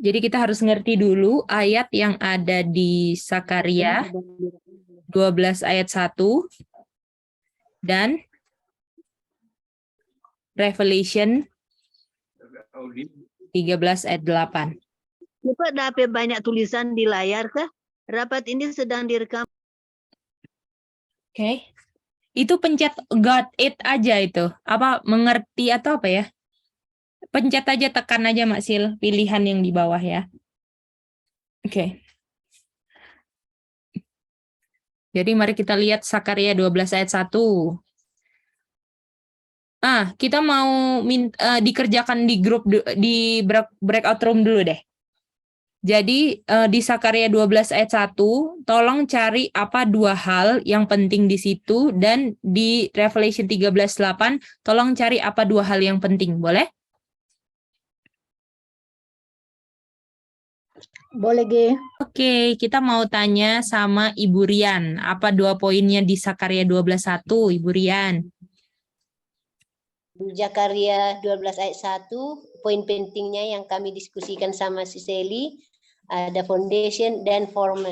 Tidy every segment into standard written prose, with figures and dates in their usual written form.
Jadi kita harus ngerti dulu ayat yang ada di Sakaria 12 ayat 1 dan Revelation 13 ayat 8. Bapak dapat banyak tulisan di layar kah? Rapat ini sedang direkam. Oke. Itu pencet got it aja itu. Apa mengerti atau apa ya? Pencet aja, tekan aja Mak pilihan yang di bawah ya. Oke. Jadi mari kita lihat Sakaria 12 ayat 1. Kita mau dikerjakan di grup di breakout room dulu deh. Jadi di Sakaria 12 ayat 1, tolong cari apa dua hal yang penting di situ, dan di Revelation 13:8 tolong cari apa dua hal yang penting, boleh? Boleh, Ge. Oke, kita mau tanya sama Ibu Rian. Apa dua poinnya di Sakaria 12:1, Ibu Rian? Di Zakaria 12 ayat 1, poin pentingnya yang kami diskusikan sama si Sally, ada foundation dan form.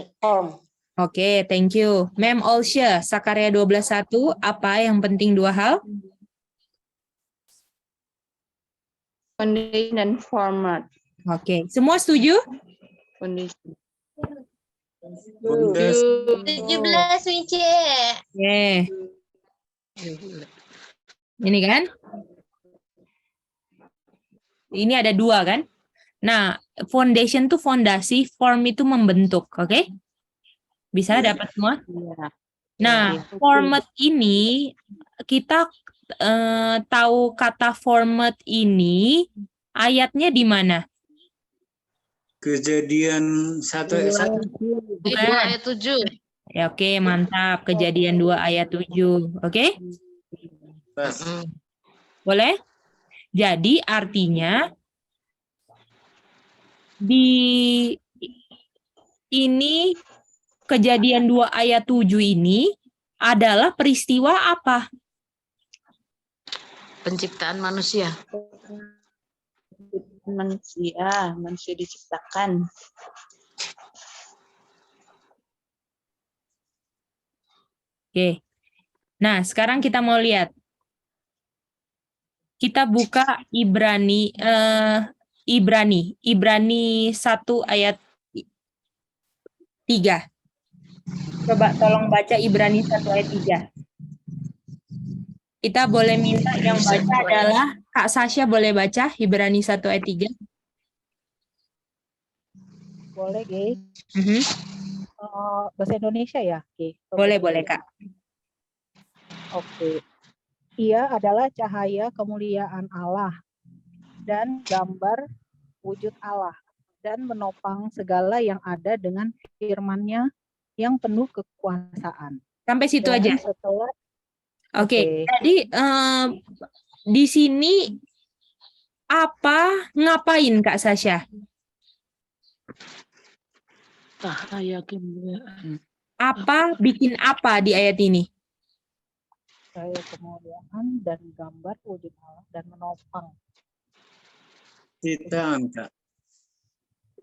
Oke, thank you. Ma'am Olsha, Sakaria 12:1, apa yang penting dua hal? Foundation dan format. Oke, semua setuju? Foundation. 17 Wince. Oke. Ini kan? Ini ada dua kan? Nah, foundation tuh fondasi, form itu membentuk, oke? Bisa dapat semua? Iya. Nah, format ini kita tahu kata format ini ayatnya di mana? Kejadian 1 ayat 1. Bukan. 2 ayat 7. Ya, oke, mantap. Kejadian 2 ayat 7. Oke? Pas. Boleh? Jadi artinya di ini kejadian 2 ayat 7 ini adalah peristiwa apa? Penciptaan manusia. Manusia diciptakan. Oke. Nah, sekarang kita mau lihat. Kita buka Ibrani 1 ayat 3. Coba tolong baca Ibrani 1 ayat 3. Kita boleh minta yang baca adalah Kak Sasha, boleh baca Ibrani 1 ayat 3. Boleh, Ge. Mhm. Bahasa Indonesia ya, Ge? Boleh Kak. Oke. Ia adalah cahaya kemuliaan Allah dan gambar wujud Allah, dan menopang segala yang ada dengan firman-Nya yang penuh kekuasaan. Sampai situ Dan aja. setelah Oke. Jadi di sini ngapain Kak Sasha? Cahaya kemuliaan. Bikin apa di ayat ini? cahaya kemuliaan dan gambar wujud Allah dan menopang. Ciptaan, Kak.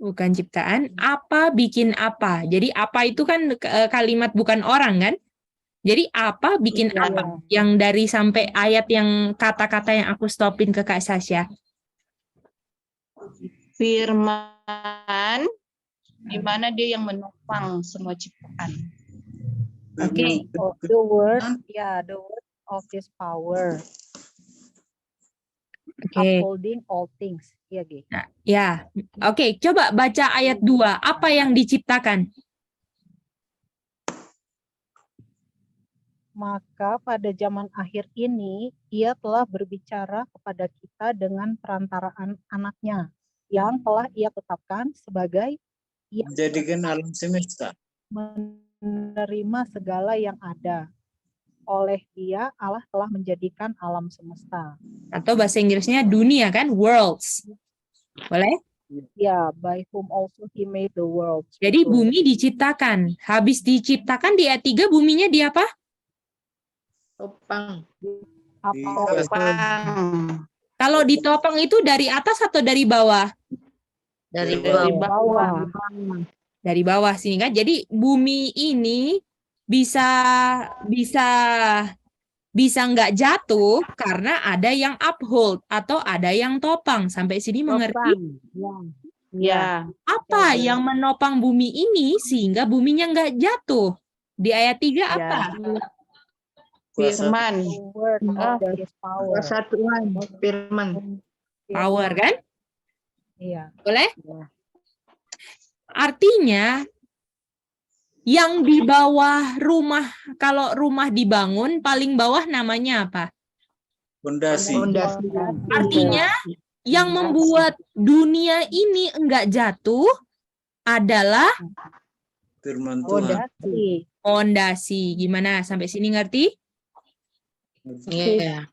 Bukan ciptaan. Apa bikin apa? Jadi apa itu kan kalimat bukan orang kan? Jadi apa bikin Iya, apa? Yang dari sampai ayat yang kata-kata yang aku stopin ke Kak Sasha. Firman, di mana dia yang menopang semua ciptaan. Oke. The word of His power, Oke. upholding all things. Iya, Ge. Nah, ya. Oke, coba baca ayat 2. Apa yang diciptakan? Maka pada zaman akhir ini, Ia telah berbicara kepada kita dengan perantaraan anaknya, yang telah Ia tetapkan sebagai yang Jadikan alam semesta. menerima segala yang ada. Oleh Dia, Allah telah menjadikan alam semesta. Atau bahasa Inggrisnya dunia kan? Worlds. Boleh? Ya, by whom also He made the world. Jadi bumi diciptakan. Habis diciptakan di ayat 3, buminya di apa? Topang. Apa? Kalau ditopang itu dari atas atau dari bawah? Dari Dari bawah. Dari bawah sini kan. Jadi bumi ini bisa nggak jatuh karena ada yang uphold atau ada yang topang. Sampai sini mengerti? Ya. Apa yang menopang bumi ini sehingga buminya nggak jatuh? Di ayat 3 apa? kuasa Firman. Word that is power. Kuasa Tuhan. Firman. Power kan? Iya. Boleh? Artinya yang di bawah rumah, kalau rumah dibangun, paling bawah namanya apa? fondasi Fondasi. Artinya yang membuat dunia ini enggak jatuh adalah firman Tuhan. Fondasi. fondasi. Gimana? Sampai sini ngerti? Iya.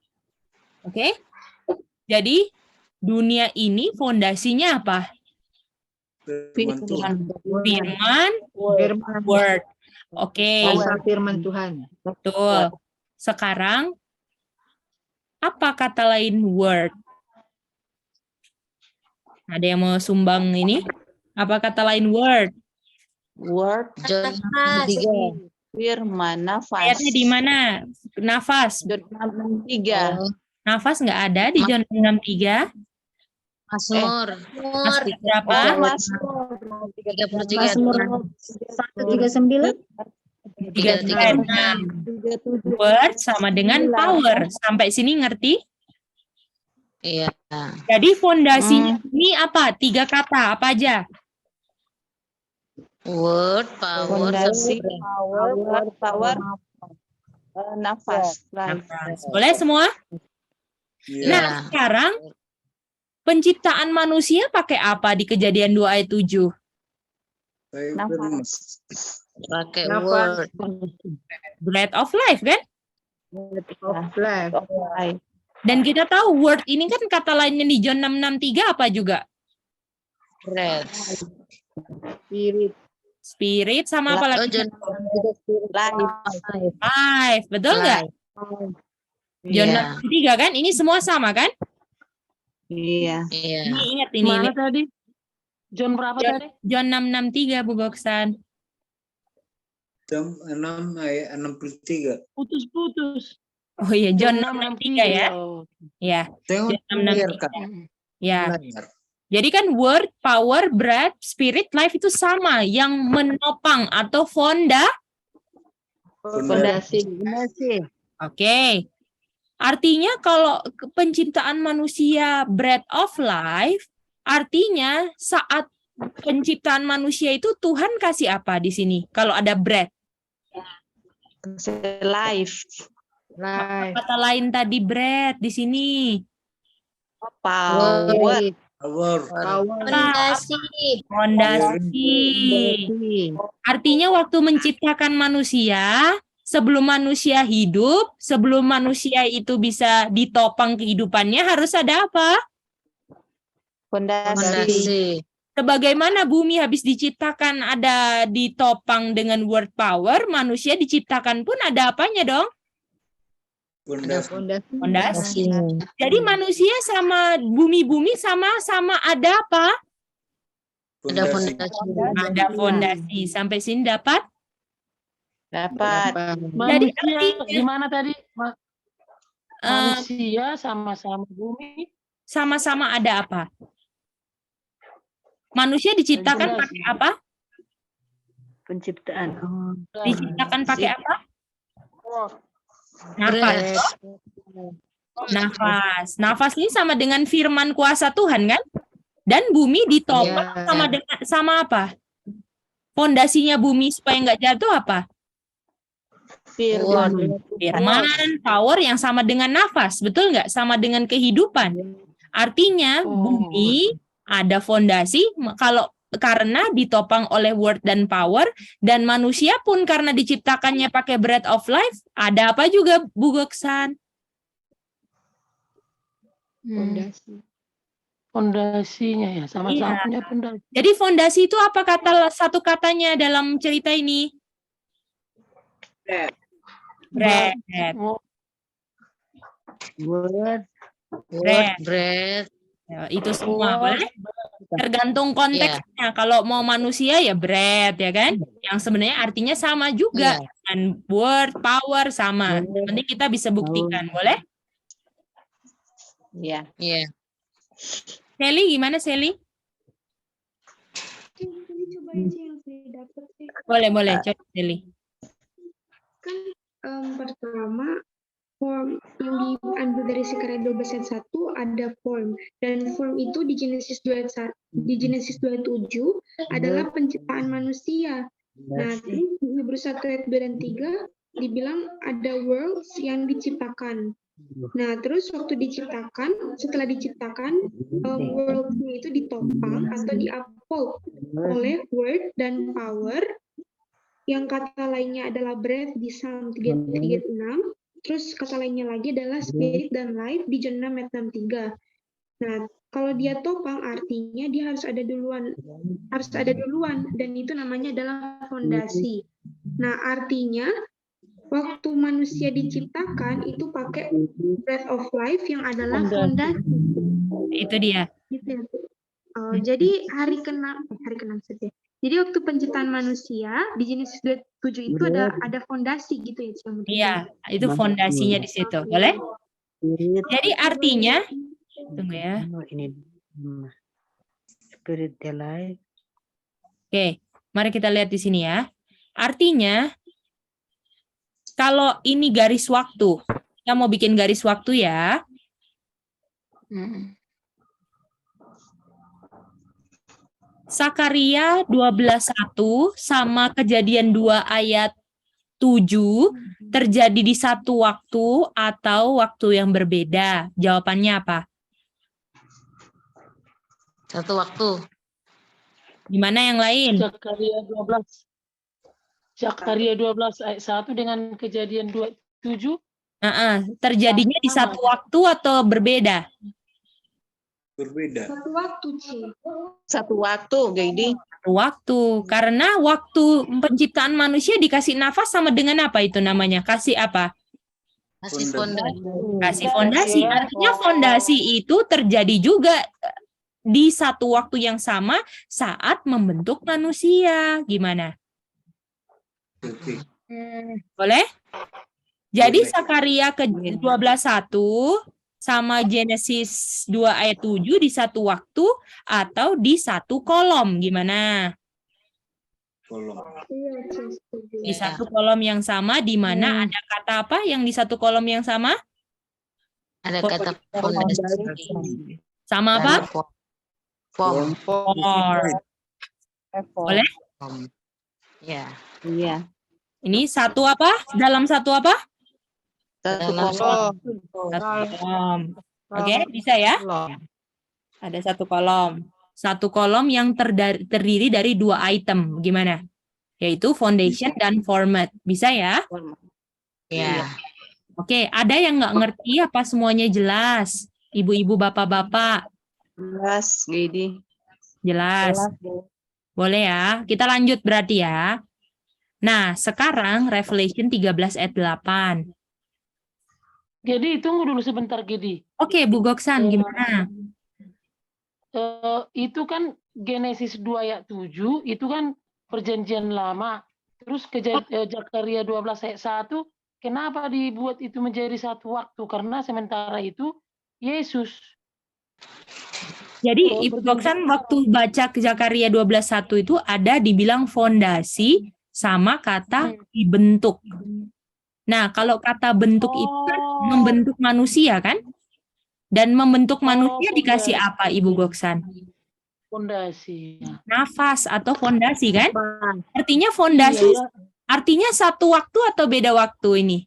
Oke? Jadi dunia ini fondasinya apa? Firman Tuhan. Firman, Firman. word. Oke, Kuasa firman Tuhan. betul. Sekarang apa kata lain word? Ada yang mau sumbang ini? Apa kata lain word? Word. John Nafas. 3. Firman. Nafas. Ayatnya di mana? Nafas. John 3. Nafas nggak ada di John 6:3. Mazmur. Mazmur berapa? Oh, Mazmur. 33. Mazmur 139. 33. Word sama dengan power. Sampai sini ngerti? Iya. Jadi fondasinya ini apa? 3 kata, apa aja? Word, power, Fondasi. sama Power. Nafas. Life. Boleh semua? Iya. Nah, sekarang penciptaan manusia pakai apa di Kejadian 2 ayat 7? Saya firman. Nafas. pakai Nafas. word. Breath of life kan? Of life. Of life. Dan kita tahu word ini kan kata lainnya di John 6:6:3 apa juga? Breath. Spirit. Spirit sama apa Oh, lagi? John Life. Life, betul nggak? John Iya. 6:3 kan? Ini semua sama kan? Iya. Iya. Ini ingat ini. Mana tadi? John berapa tadi? John 6:6:3 Bu Goksan. Jam 6 ayat 63. Putus-putus. Oh iya, John 6:63 6:3 ya. Oh. Ya, Tengok John layar 6:3. Kak. Ya. Layar. Jadi kan word, power, breath, spirit, life itu sama. Yang menopang atau Fondasi. Oke. Artinya kalau penciptaan manusia breath of life, artinya saat penciptaan manusia itu Tuhan kasih apa di sini? Kalau ada breath. Life. Life. Kata lain tadi breath di sini. Power. Power. Fondasi. Fondasi. Artinya waktu menciptakan manusia, sebelum manusia hidup, sebelum manusia itu bisa ditopang kehidupannya harus ada apa? Fondasi. Fondasi. Sebagaimana bumi habis diciptakan ada ditopang dengan word power, manusia diciptakan pun ada apanya dong? Fondasi. Fondasi. Jadi manusia sama bumi-bumi sama-sama ada apa? Ada Fondasi. fondasi. Ada fondasi. Sampai sini dapat? Dapat. Jadi Manusia artinya- gimana tadi? Eh, Manusia sama-sama bumi. sama-sama ada apa? Manusia diciptakan pakai apa? Penciptaan. Diciptakan pakai apa? Nafas. Breath. Nafas. Nafas ini sama dengan firman kuasa Tuhan kan? Dan bumi ditopang Iya. sama apa? Fondasinya bumi supaya nggak jatuh apa? Firman. Firman, power yang sama dengan nafas, betul nggak? Sama dengan kehidupan. Artinya bumi ada fondasi kalau karena ditopang oleh word dan power, dan manusia pun karena diciptakannya pakai breath of life, ada apa juga Bu Goksan? Fondasi. Fondasinya ya, sama-sama punya fondasi. Jadi fondasi itu apa kata satu katanya dalam cerita ini? Breath. Oh, Breath. Breath. Ya, itu semua boleh? tergantung konteksnya. Kalau mau manusia ya bread ya kan, yang sebenarnya artinya sama juga. Dan word, power sama. Yang penting kita bisa buktikan, boleh? Iya. Iya. Sally gimana Sally? Coba aja yang saya dapat sih. Boleh coba Sally. Kan pertama form yang diambil dari Sakarya 12 ayat 1 ada form, dan form itu di Genesis 2 ayat 1, di Genesis 2 ayat 7 adalah penciptaan manusia. Nah, terus di Hebrews 1 ayat 2 dan 3 dibilang ada worlds yang diciptakan. Nah, terus waktu diciptakan, setelah diciptakan, world-nya itu ditopang atau di-uphold oleh word dan power. Yang kata lainnya adalah breath di Psalm 33:6. Terus kata lainnya lagi adalah spirit dan life di John 6 ayat 63. Nah, kalau dia topang artinya dia harus ada duluan, dan itu namanya adalah fondasi. Nah, artinya waktu manusia diciptakan itu pakai breath of life yang adalah fondasi. Itu dia. Gitu ya. Jadi hari ke-6 saja. Jadi waktu penciptaan manusia di Genesis 27 itu ada fondasi gitu ya, Cik. Iya, itu fondasinya di situ. Boleh? Jadi artinya, tunggu ya. Spirit life. Oke, mari kita lihat di sini ya. Artinya, kalau ini garis waktu, kita mau bikin garis waktu ya. Sakarya 12:1 sama Kejadian 2 ayat 7 terjadi di satu waktu atau waktu yang berbeda. Jawabannya apa? Satu waktu. Gimana yang lain? Sakarya 12 ayat 1 dengan Kejadian 2:7. Terjadinya di satu waktu atau berbeda? Berbeda. Satu waktu, Cik. Satu waktu, Gaidi. Waktu. Karena waktu penciptaan manusia dikasih nafas sama dengan apa itu namanya? Kasih apa? Kasih fondasi. Kasih fondasi. Artinya fondasi itu terjadi juga di satu waktu yang sama saat membentuk manusia. Gimana? Oke. Boleh? Jadi Boleh. Sakarya ke 12:1 sama Genesis 2 ayat 7 di satu waktu atau di satu kolom. Gimana? Kolom. Iya, Cik. Setuju. Di satu kolom yang sama, di mana ada kata apa yang di satu kolom yang sama? Ada kata fondasi. Sama apa? Form. For. Boleh? Ya. Iya. Ini satu apa? Dalam satu apa? Satu Dalam kolom. Satu kolom. Oke, bisa ya? Ada satu kolom. Satu kolom yang terdiri dari 2 item. Gimana? Yaitu foundation dan format. Bisa ya? Ya. Oke, ada yang nggak ngerti apa semuanya jelas? Ibu-ibu, bapak-bapak. Jelas, Gaidi. Jelas. Boleh ya? Kita lanjut berarti ya. Nah, sekarang Revelation 13 ayat 8. Gedi, tunggu dulu sebentar, Gedi. Oke, Bu Goksan, gimana? Itu kan Genesis 2 ayat 7, itu kan perjanjian lama. Terus Sakarya 12 ayat 1, kenapa dibuat itu menjadi satu waktu? Karena sementara itu Yesus. Jadi Ibu Goksan waktu baca Sakarya 12:1 itu ada dibilang fondasi sama kata dibentuk. Nah, kalau kata bentuk itu kan membentuk manusia kan? Dan membentuk manusia dikasih apa Ibu Goksan? Fondasi. Nafas atau fondasi kan? Artinya fondasi, artinya satu waktu atau beda waktu ini?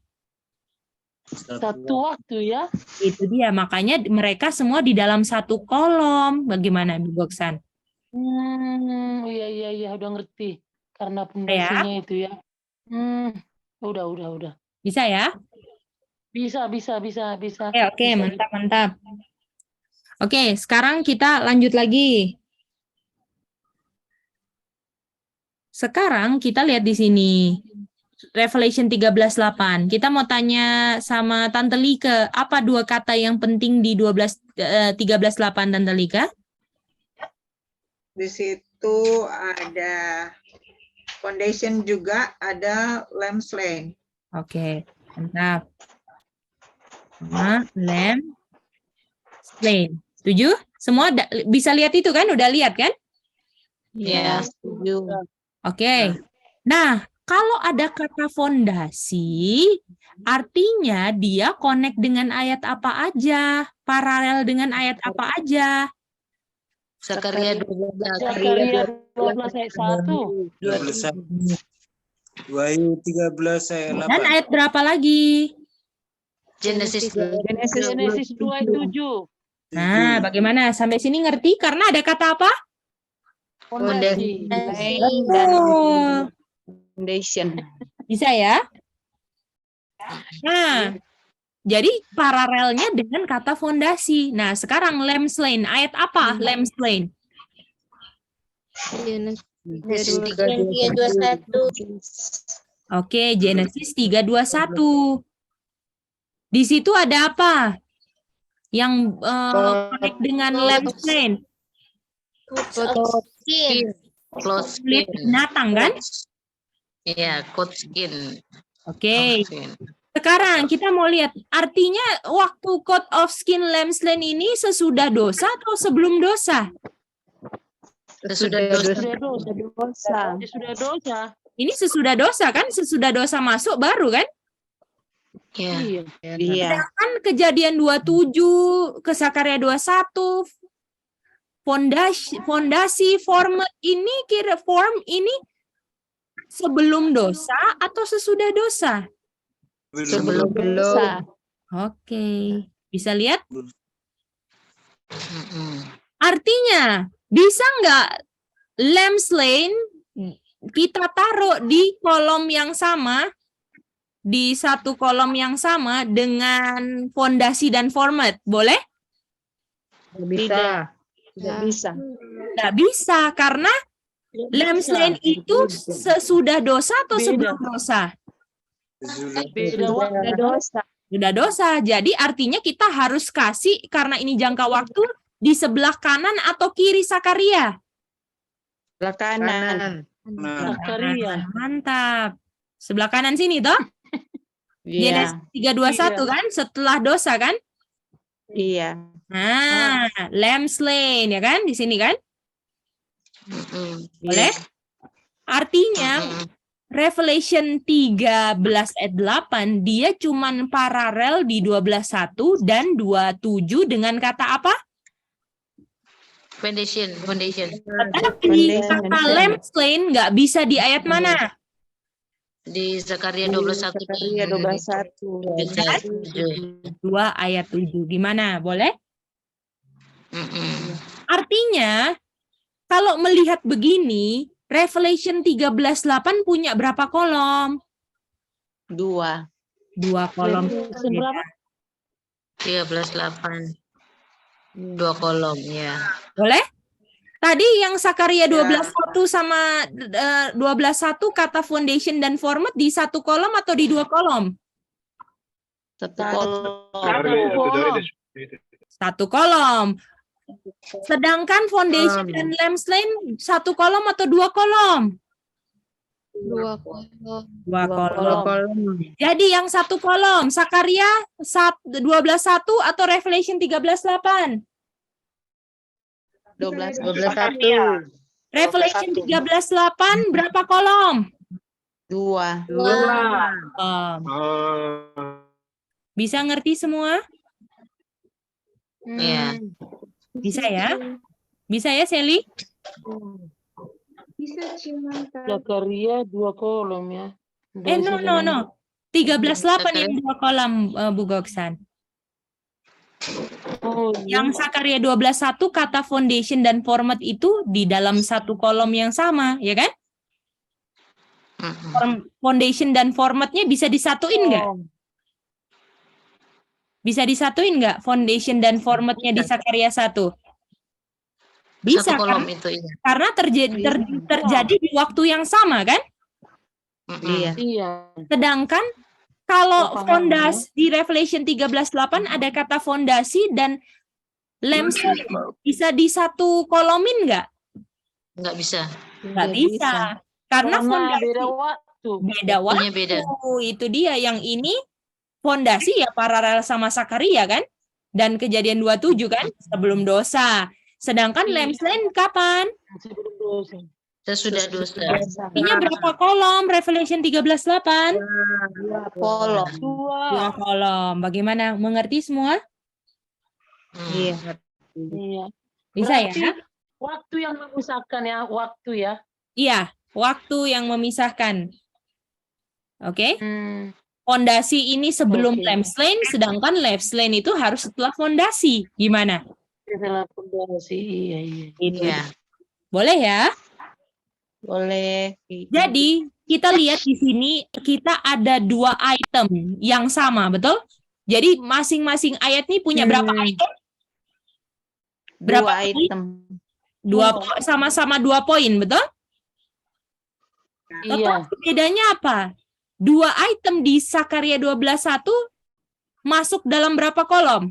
Satu waktu ya. Itu dia, makanya mereka semua di dalam satu kolom. Bagaimana Ibu Goksan? Iya, udah ngerti. Karena fondasinya itu ya. Udah. Bisa ya? Bisa. Oke, mantap. Oke, sekarang kita lanjut lagi. Sekarang kita lihat di sini. Revelation 13:8. Kita mau tanya sama Tante Lika, apa 2 kata yang penting di 13:8 Tante Lika? Di situ ada foundation juga, ada limestone. Oke, mantap. Sama limestone. Setuju? Semua bisa lihat itu kan? Udah lihat kan? Ya, setuju. Oke. Nah, kalau ada kata fondasi, artinya dia connect dengan ayat apa aja, paralel dengan ayat apa aja. Zakaria 12. Zakaria 12 ayat 1. 12 Wahyu 13 ayat Dan 8. ayat berapa lagi? Genesis Genesis 2 ayat 7. Nah, bagaimana? Sampai sini ngerti? Karena ada kata apa? Fondasi. Laying dan Oh, foundation. bisa ya? Nah, jadi paralelnya dengan kata fondasi. Nah, sekarang limestone. Ayat apa limestone? Genesis 3:21. Oke, Genesis 3:21. Di situ ada apa? Yang connect dengan limestone. Skin. Close Kulit skin. binatang kan? Iya, coat skin. Oke. Sekarang kita mau lihat artinya waktu coat of skin limestone ini sesudah dosa atau sebelum dosa? Sesudah dosa. Sudah dosa. Ini sesudah dosa kan? Sesudah dosa masuk baru kan? Iya. Iya. Kan Kejadian 27, ke Zakaria 21, fondasi form ini sebelum dosa atau sesudah dosa? Sebelum Dosa. Oke, bisa lihat? Artinya, bisa nggak limestone kita taruh di kolom yang sama, di satu kolom yang sama dengan fondasi dan format? Boleh? Tidak. Tidak bisa. Nggak bisa, karena limestone itu sesudah dosa atau sebelum dosa? Beda waktu. Tidak dosa. Sudah dosa. Jadi artinya kita harus kasih, karena ini jangka waktu, di sebelah kanan atau kiri Zakaria? Sebelah kanan. Zakaria. Mantap. Sebelah kanan sini toh? Iya. Genesis 3:21 kan? Setelah dosa kan? Iya. Nah, limestone ya kan? Di sini kan? Boleh? Artinya Revelation 13 ayat 8 dia cuman paralel di 12:1 dan 27 dengan kata apa? Foundation. Tapi kata limestone nggak bisa di ayat mana? Di Zakaria 12:1. Zakaria 12:1. 2 ayat 7. Gimana? Boleh? Artinya kalau melihat begini, Revelation 13:8 punya berapa kolom? 2. 2 kolom. Berapa? 13:8. 2 kolom ya. Boleh? Tadi yang Zakaria 12:1 sama 12:1 kata foundation dan format di 1 kolom atau di 2 kolom? 1 kolom. 1 kolom. Sedangkan foundation dan limestone 1 kolom atau 2 kolom? 2 kolom. 2 kolom. Jadi yang 1 kolom, Zakaria 12:1 atau Revelation 13:8? 12:1. Revelation 13:8 berapa kolom? 2. Bisa ngerti semua? Iya. Bisa ya? Bisa ya, Sally? Bisa cuman Zakaria 2 kolom ya. No. 13:8 yang 2 kolom, Bu Goksan. Oh, Yang Zakaria 12:1 kata foundation dan format itu di dalam 1 kolom yang sama, ya kan? Foundation dan formatnya bisa disatuin nggak? Bisa disatuin nggak foundation dan formatnya di Zakaria 1? Bisa 1 kolom kan? itu iya. Karena terjadi di waktu yang sama kan? Iya. Sedangkan kalau Oh, paham, fondasi di Revelation 13:8 ada kata fondasi dan limestone bisa di 1 kolomin nggak? Nggak bisa. Nggak bisa. Karena fondasi beda waktu. beda Waktunya waktu. beda. Itu dia. Yang ini fondasi ya paralel sama Sakaria kan? Dan kejadian 27 kan? Sebelum dosa. Sedangkan Lamsland kapan? Sebelum dosa. Sesudah dosa. Artinya berapa kolom? Revelation 13:8? Kolom. Dua kolom. Bagaimana? Mengerti semua? Iya. Iya. Bisa Berarti ya? waktu yang memisahkan ya, waktu ya. Iya. Waktu yang memisahkan. Oke? Fondasi ini sebelum Oke. Lamsland, sedangkan Lamsland itu harus setelah fondasi. Gimana? Setelah fondasi, iya. Iya. Boleh ya? Boleh. Jadi, kita lihat di sini, kita ada 2 item yang sama, betul? Jadi, masing-masing ayat ini punya berapa item? Berapa Dua poin? item. Sama-sama 2 poin, betul? Iya. Tetapi bedanya apa? 2 item di Sakaria 12:1 masuk dalam berapa kolom?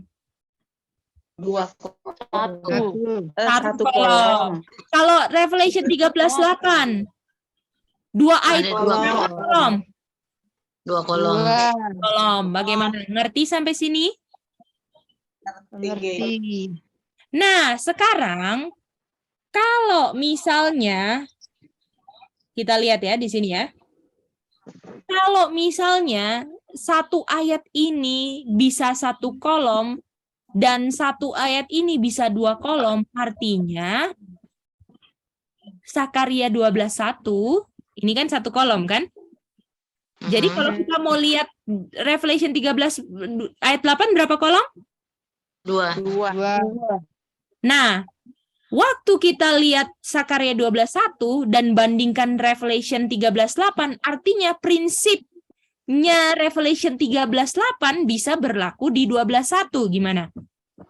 Satu kolom. Kalau Revelation 13:8, 2 Ada item dua berapa kolom? 2 kolom. Kolom. Bagaimana? Ngerti sampai sini? Ngerti. Nah, sekarang kalau misalnya kita lihat ya di sini ya. Kalau misalnya satu ayat ini bisa 1 kolom dan satu ayat ini bisa 2 kolom, artinya Sakaria 12:1 ini kan 1 kolom kan? Jadi kalau kita mau lihat Revelation 13 ayat 8 berapa kolom? 2. Nah, waktu kita lihat Sakaria 12:1 dan bandingkan Revelation 13:8, artinya prinsipnya Revelation 13:8 bisa berlaku di 12:1. Gimana?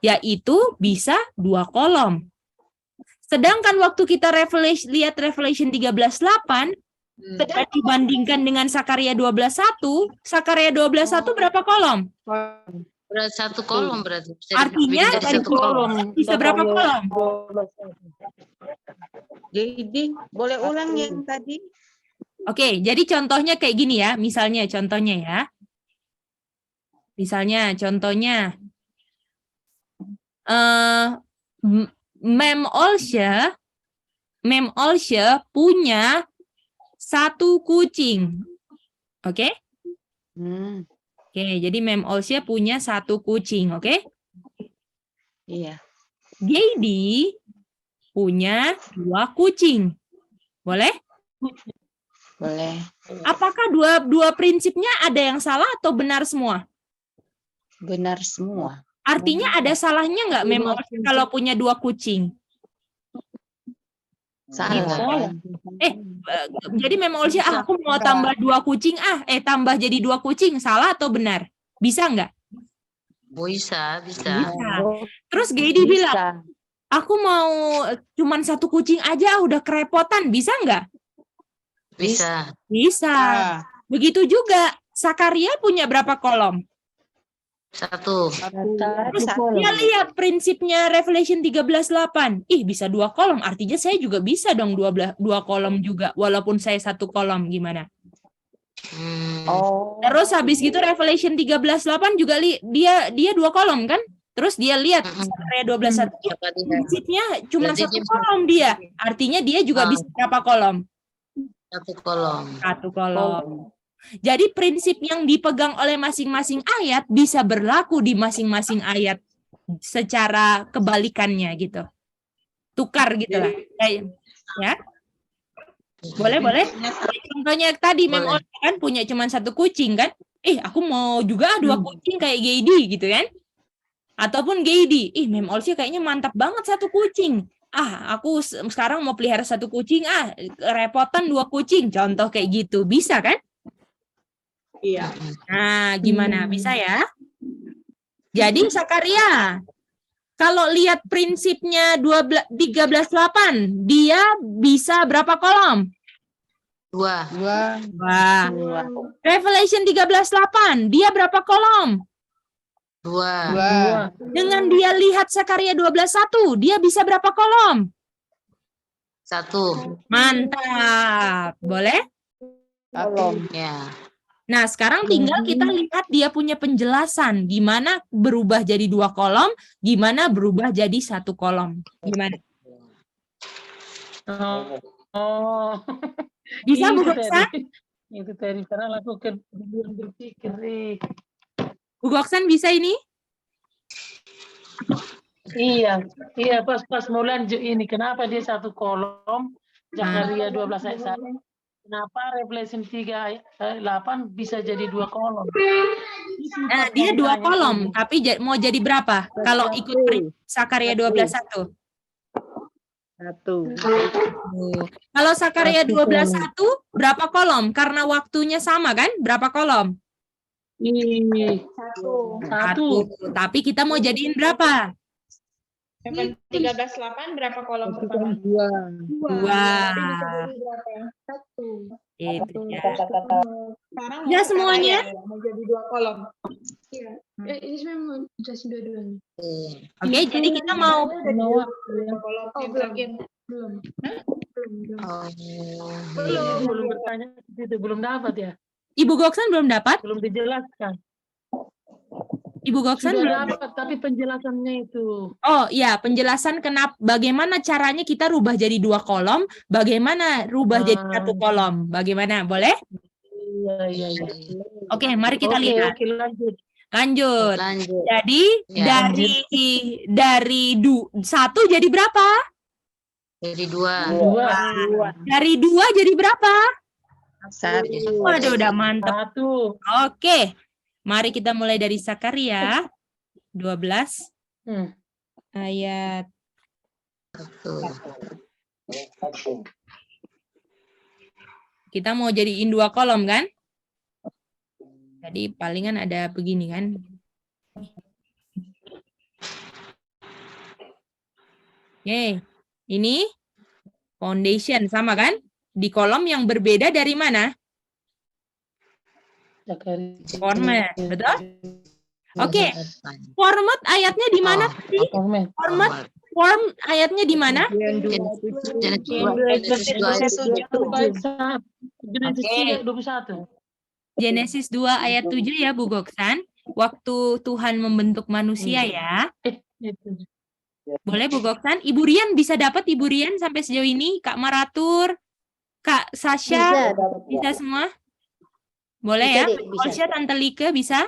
Yaitu bisa 2 kolom. Sedangkan waktu kita lihat Revelation 13:8 dan dibandingkan dengan Sakaria 12:1, Sakaria 12:1 berapa kolom? Berarti 1 kolom berarti. Bisa Artinya dibikin jadi 1 kolom. bisa berapa kolom? Jadi boleh ulang yang tadi? Oke, jadi contohnya kayak gini ya. Misalnya contohnya ya. Misalnya contohnya Mem Olsha punya 1 kucing. Oke? Oke, jadi Mem Olsha punya 1 kucing, oke? Iya. Gady punya 2 kucing. Boleh? Boleh. Apakah dua prinsipnya ada yang salah atau benar semua? Benar semua. Artinya ada salahnya nggak Mem Olsha kalau punya 2 kucing? Salah. Jadi Mem Olsha, aku mau tambah 2 kucing, tambah jadi 2 kucing, salah atau benar? Bisa nggak? Bisa. Bisa. Terus Gady bilang, aku mau cuman 1 kucing aja, udah kerepotan, bisa nggak? Bisa. Bisa. Begitu juga, Sakaria punya berapa kolom? 1. Terus dia lihat prinsipnya Revelation 13:8. Bisa 2 kolom, artinya saya juga bisa dong 2 kolom juga, walaupun saya 1 kolom, gimana? Terus habis gitu Revelation 13:8 juga dia 2 kolom kan? Terus dia lihat Sakaria 12:1 prinsipnya cuma 1 kolom dia. Artinya dia juga bisa berapa kolom? 1 kolom. 1 kolom. Jadi prinsip yang dipegang oleh masing-masing ayat bisa berlaku di masing-masing ayat secara kebalikannya gitu. Tukar gitu lah. Ya. Boleh. Contohnya tadi Mem Olsha kan punya cuma 1 kucing kan? Aku mau juga 2 kucing kayak Gady gitu kan? Ataupun Gady, Mem Olsha kayaknya mantap banget 1 kucing. Aku sekarang mau pelihara 1 kucing, repotan 2 kucing. Contoh kayak gitu, bisa kan? Iya. Nah, gimana? Bisa ya? Jadi Sakaria, kalau lihat prinsipnya 13:8, dia bisa berapa kolom? 2. Wah. Revelation 13:8, dia berapa kolom? 2. Dengan dia lihat Sakaria 12:1, dia bisa berapa kolom? 1. Mantap. Boleh? Ya. Nah, sekarang tinggal kita lihat dia punya penjelasan. Gimana berubah jadi 2 kolom, gimana berubah jadi 1 kolom. Gimana? Oh, Bisa, Bu itu Goksan? tadi. Itu tadi karena aku kemudian berpikir, Bu Goksan bisa ini? iya, pas mau lanjut ini, kenapa dia 1 kolom, Zakaria 12 ayat 1, kenapa Revelation 3 ayat 8 bisa jadi 2 kolom? Dia 2 kolom, tapi mau jadi berapa? Kalau ikut Zakaria 12:1. 1. Kalau Zakaria 12:1 berapa kolom? Karena waktunya sama kan? Berapa kolom? 1. Tapi kita mau jadiin berapa? 13:8 berapa kolom pertama? 2. Itu ya. Sekarang Ya semuanya? mau jadi 2 kolom. Iya. Ini sebenarnya mau jelasin dua-duanya. Oke, jadi kita mau Kolom Oh, yang belum. terakhir. Belum. Belum bertanya, itu belum dapat ya, Ibu Goksan belum dapat? belum dijelaskan. Ibu Goksan belum. Sudah dapat, tapi penjelasannya itu. Oh iya, penjelasan bagaimana caranya kita rubah jadi 2 kolom, bagaimana rubah jadi 1 kolom. Bagaimana? Boleh? Iya. Oke, mari kita lihat. Oke, lanjut. Lanjut. Lanjut. Jadi Ya. dari 1 jadi berapa? Jadi 2. 2. Dari 2 jadi berapa? 1. Waduh, udah mantap. 1. Oke. Mari kita mulai dari Zakaria 12 ayat 1. kita mau jadiin 2 kolom kan? Jadi palingan ada begini kan? Oke, ini foundation sama kan? Di kolom yang berbeda dari mana? Format, betul? Oke, format ayatnya di mana tadi? Form ayatnya di mana? Genesis 2 ayat 7 ya, Bu Goksan. Waktu Tuhan membentuk manusia ya. Boleh Bu Goksan? Ibu Rian bisa dapat Ibu Rian sampai sejauh ini? Kak Maratur, Kak Sasha, bisa semua? Boleh ya? Osha, Tante Lika bisa?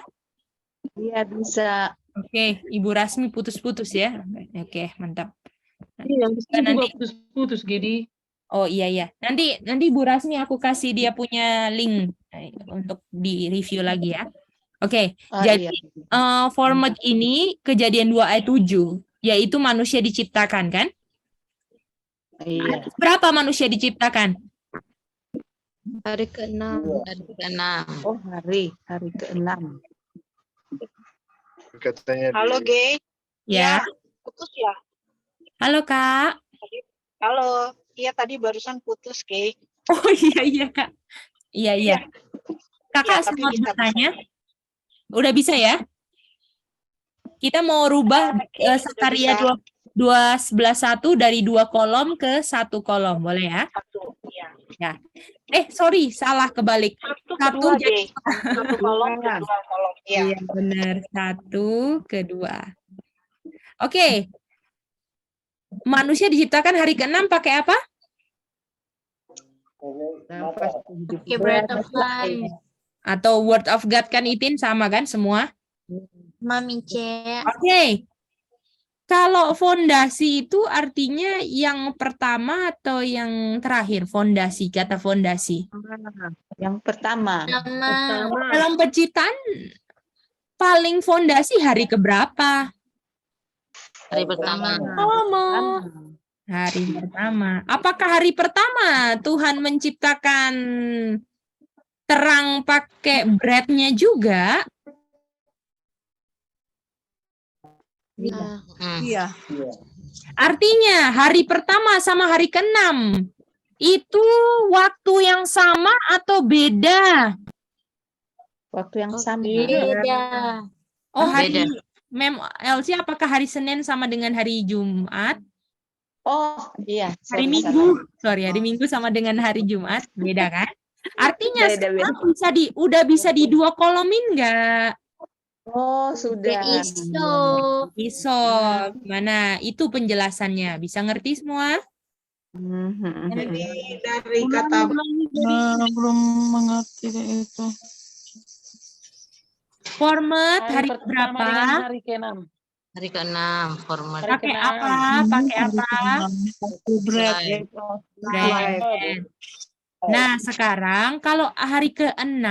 Iya, bisa. Oke, Ibu Rasmi putus-putus ya. Oke, mantap. Iya, Nanti putus-putus, Gedi. Oh iya. Nanti Bu Rasmi aku kasih dia punya link untuk di review lagi ya. Oke, jadi format ini Kejadian 2 ayat 7, yaitu manusia diciptakan kan? Iya. Berapa manusia diciptakan? Hari ke-6. Oh, hari ke-6. Halo, Gay. Ya. Putus ya? Halo, Kak. Halo. Iya, tadi barusan putus, Gay. Oh iya, Kak. Iya. Kakak sempat bertanya. Udah bisa ya? Kita mau rubah Zakaria 12:1 dari 2 kolom ke 1 kolom, boleh ya? 1, iya. Ya. Sorry, salah kebalik. 1 jadi 1 kolom ke 2 kolom. Iya, benar. 1 ke 2. Oke. Manusia diciptakan hari ke-6 pakai apa? Breath of life. Atau Word of God kan Itin sama kan semua? Mami C. Oke. Kalau fondasi itu artinya yang pertama atau yang terakhir? Fondasi, kata fondasi. Yang pertama. Dalam penciptaan paling fondasi hari keberapa? Hari pertama. Hari pertama. Apakah hari pertama Tuhan menciptakan terang pakai bread-nya juga? Iya. Artinya hari pertama sama hari ke-6 itu waktu yang sama atau beda? Waktu yang sama. Beda. Oh, hari Beda. Mem Elsie, apakah hari Senin sama dengan hari Jumat? Oh, iya. Hari sorry, Minggu, salah. sorry, hari Minggu sama dengan hari Jumat, beda kan? Artinya Beda, sekarang udah bisa di dua kolomin nggak? Oh, sudah. Bisa. Gimana? Itu penjelasannya. Bisa ngerti semua? Jadi dari kata belum mengerti itu. Format hari pertama berapa? dengan hari ke-6. Hari ke-6 format. Hari Pakai ke-6. apa? Pakai apa? Bread. Bread. Nah, sekarang kalau hari ke-6,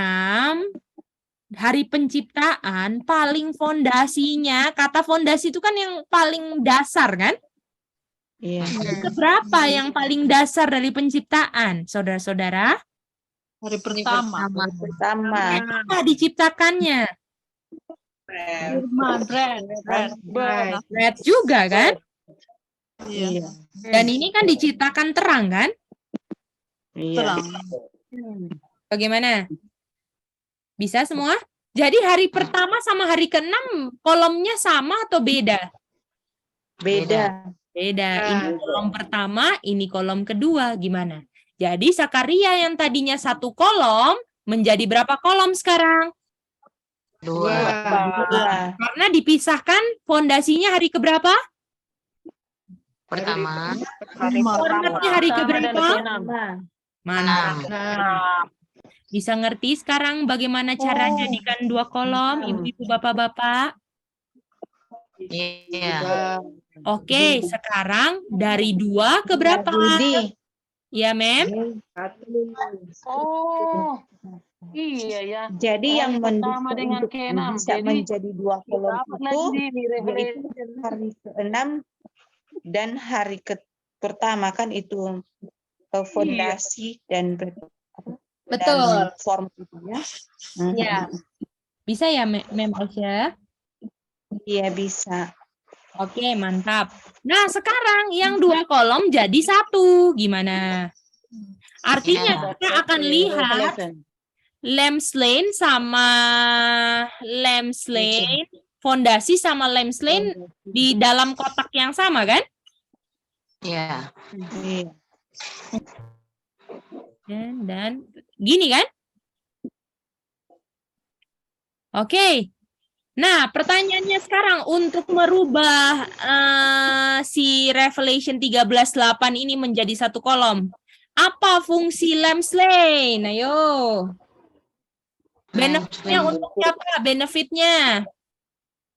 hari penciptaan, paling fondasinya, kata fondasi itu kan yang paling dasar kan? Iya. Berapa yang paling dasar dari penciptaan, saudara-saudara? Hari pertama. Pertama. Apa diciptakannya? Bread juga kan? Iya. Dan ini kan diciptakan terang kan? Iya. Bagaimana? Bisa semua? Jadi hari pertama sama hari ke-6 kolomnya sama atau beda? Beda. Beda. Ini kolom pertama, ini kolom kedua. Gimana? Jadi Sakaria yang tadinya 1 kolom menjadi berapa kolom sekarang? 2. Karena dipisahkan fondasinya hari keberapa? Pertama. Formatnya hari keberapa? Mantap. Enam. Bisa ngerti sekarang bagaimana cara jadikan 2 kolom, ibu-ibu, bapak-bapak? Iya. Oke, sekarang dari 2 ke berapa? Iya, Mem? Oh, iya ya. Jadi yang pertama dengan untuk ke-6. bisa Jadi menjadi 2 kolom dapat itu lagi di yaitu revelation. hari ke-6 dan hari pertama kan itu fondasi dan Betul. dan form itu ya. Iya. Bisa ya, Mem Osya? Iya bisa. Oke, mantap. Nah, sekarang yang 2 kolom jadi 1. Gimana? Artinya kita akan lihat lamslane sama lamslane, fondasi sama lamslane di dalam kotak yang sama kan? Iya. Dan gini kan? Oke. Nah, pertanyaannya sekarang untuk merubah si Revelation 13:8 ini menjadi 1 kolom. Apa fungsi lamslane? Ayo. Benefitnya untuk siapa? Benefitnya?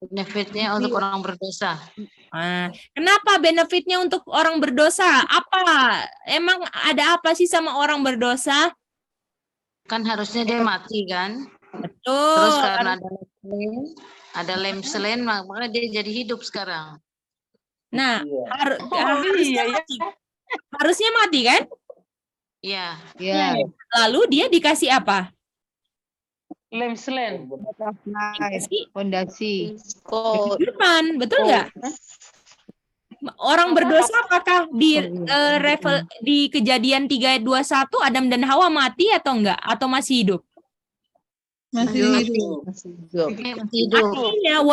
Benefitnya untuk orang berdosa. Nah, kenapa benefitnya untuk orang berdosa? Apa? Emang ada apa sih sama orang berdosa? Kan harusnya dia mati kan? Betul. Terus karena ada lamslane, makanya dia jadi hidup sekarang. Nah, harusnya mati kan? Iya. Lalu dia dikasih apa? Lamslane. Fondasi. Kehidupan, betul nggak? Orang berdosa apakah di Kejadian 3:21 Adam dan Hawa mati atau enggak? Atau masih hidup? Masih hidup. Artinya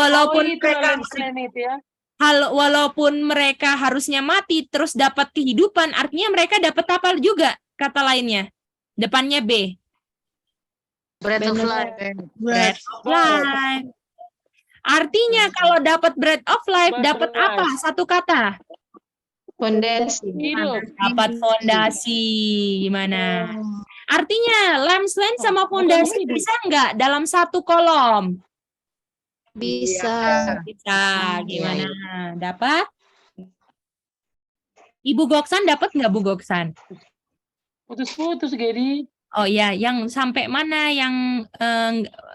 walaupun mereka harusnya mati terus dapat kehidupan, artinya mereka dapat apa juga? Kata lainnya. Depannya B. Bread of life. Bread of life. Artinya kalau dapat bread of life dapat apa? Satu kata. Fondasi. Dapat fondasi. Gimana? Artinya lamslane sama fondasi bisa nggak dalam 1 kolom? Bisa. Bisa. Gimana? Dapat? Ibu Goksan dapat nggak, Bu Goksan? Putus-putus, Gedi. Oh iya, yang sampai mana yang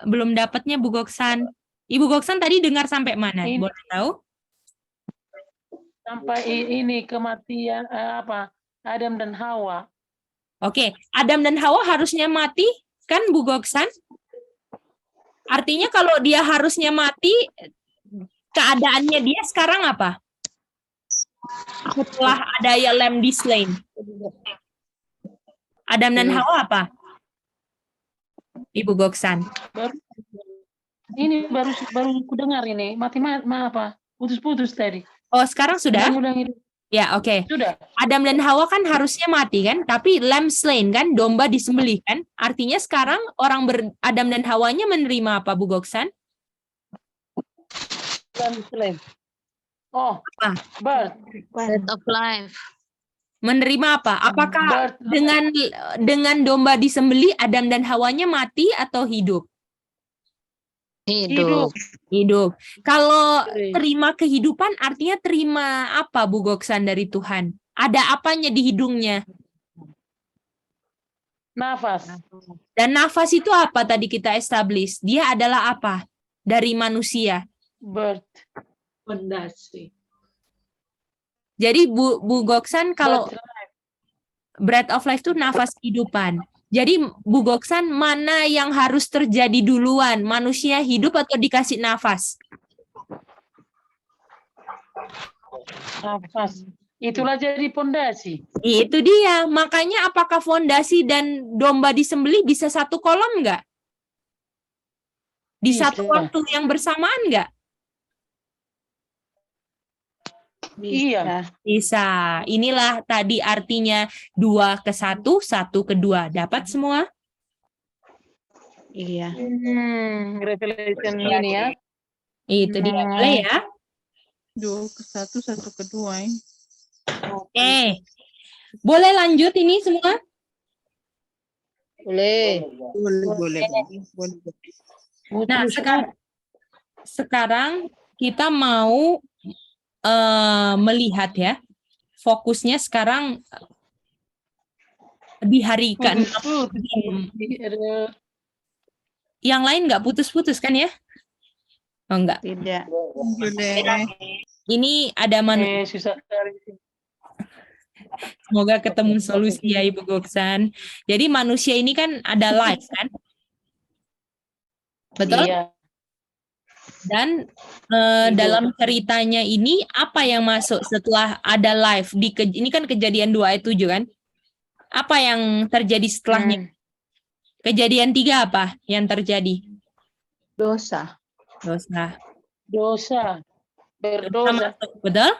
belum dapatnya Bu Goksan? Ibu Goksan tadi dengar sampai mana? Ini. Boleh tahu? Sampai ini kematian Adam dan Hawa. Oke, Adam dan Hawa harusnya mati kan Bu Goksan? Artinya kalau dia harusnya mati, keadaannya dia sekarang apa? Setelah ada ya lamb slain. Adam dan Hawa apa? Ibu Goksan. Ini baru ku dengar ini. Mati apa? Putus-putus tadi. Oh, sekarang sudah? Ulang-ulang itu. Ya, oke. Sudah. Adam dan Hawa kan harusnya mati kan, tapi lamb slain kan, domba disembelih kan. Artinya sekarang Adam dan Hawanya menerima apa, Bu Goksan? Lamb. Oh, Apa? Bread of life. Menerima apa? Apakah dengan domba disembelih Adam dan Hawanya mati atau hidup? Hidup. Kalau terima kehidupan artinya terima apa, Bu Goksan, dari Tuhan? Ada apanya di hidungnya? Nafas. Dan nafas itu apa tadi kita establish? Dia adalah apa? Dari manusia. Fondasi. Jadi Bu Goksan, kalau breath of life itu nafas kehidupan. Jadi Bu Goksan, mana yang harus terjadi duluan? Manusia hidup atau dikasih nafas? Nafas. Itulah jadi fondasi. Itu dia. Makanya apakah fondasi dan domba disembelih bisa satu kolom nggak? Di satu waktu yang bersamaan nggak? Iya. Bisa. Inilah tadi artinya 2 ke 1, 1 ke 2. Dapat semua? Iya. Revelation ini ya. Itu dia. Boleh ya? 2 ke 1, 1 ke 2. Oke. Boleh lanjut ini semua? Boleh. Nah, sekarang kita mau melihat ya, fokusnya sekarang di hari ke-6. Yang lain nggak putus-putus kan ya? Oh enggak. Tidak. Ini ada manusia. Semoga ketemu solusi ya Ibu Goksan. Jadi manusia ini kan ada life kan? Betul? Iya. Dan dalam ceritanya ini apa yang masuk setelah ada live? Ini kan Kejadian 2 ayat 7 kan? Apa yang terjadi setelahnya? Kejadian 3 apa yang terjadi? Dosa. Berdosa. Betul?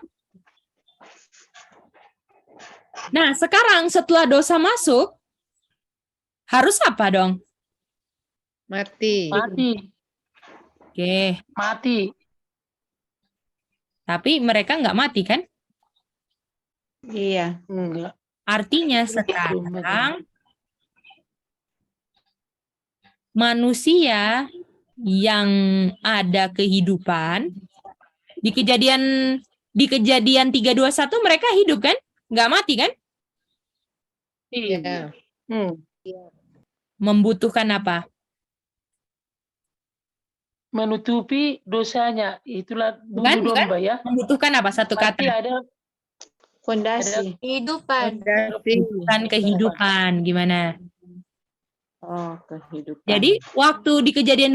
Nah, sekarang setelah dosa masuk, harus apa dong? Mati. Oke. Mati. Tapi mereka nggak mati kan? Iya. Enggak. Artinya sekarang manusia yang ada kehidupan di kejadian 321 mereka hidup kan? Nggak mati kan? Iya. Membutuhkan apa? Menutupi dosanya. Itulah Bukan? domba ya. Membutuhkan apa? Satu kata. Ada Fondasi. Kehidupan. Bukan kehidupan. Gimana? Oh, kehidupan. Jadi waktu di kejadian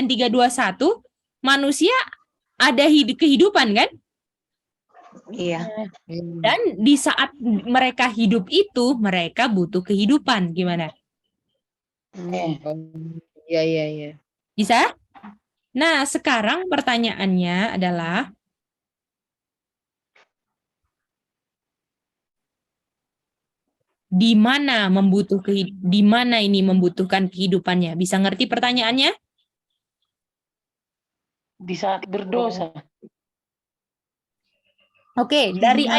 321 manusia ada kehidupan kan? Iya. Dan di saat mereka hidup itu mereka butuh kehidupan. Gimana? Iya. Bisa? Nah, sekarang pertanyaannya adalah di mana ini membutuhkan kehidupannya? Bisa ngerti pertanyaannya? di saat berdosa. Oke, dari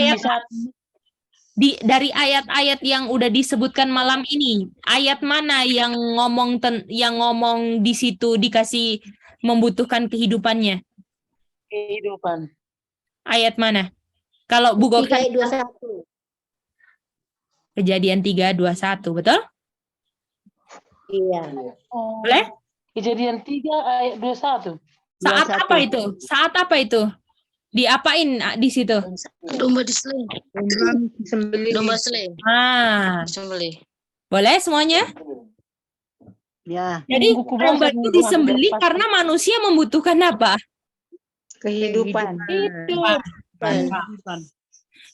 ayat-ayat yang udah disebutkan malam ini, ayat mana yang ngomong di situ dikasih membutuhkan kehidupannya? Kehidupan. Ayat mana? Kalau Bu Goksan 3:21. Kejadian 3:21, betul? Iya. Boleh? Kejadian 3 ayat 21. Saat apa itu? Saat apa itu? Diapain di situ? Domba disembelih. Domba disembelih. Disembelih. Boleh semuanya? Ya. Jadi domba itu disembelih karena manusia membutuhkan apa? Kehidupan.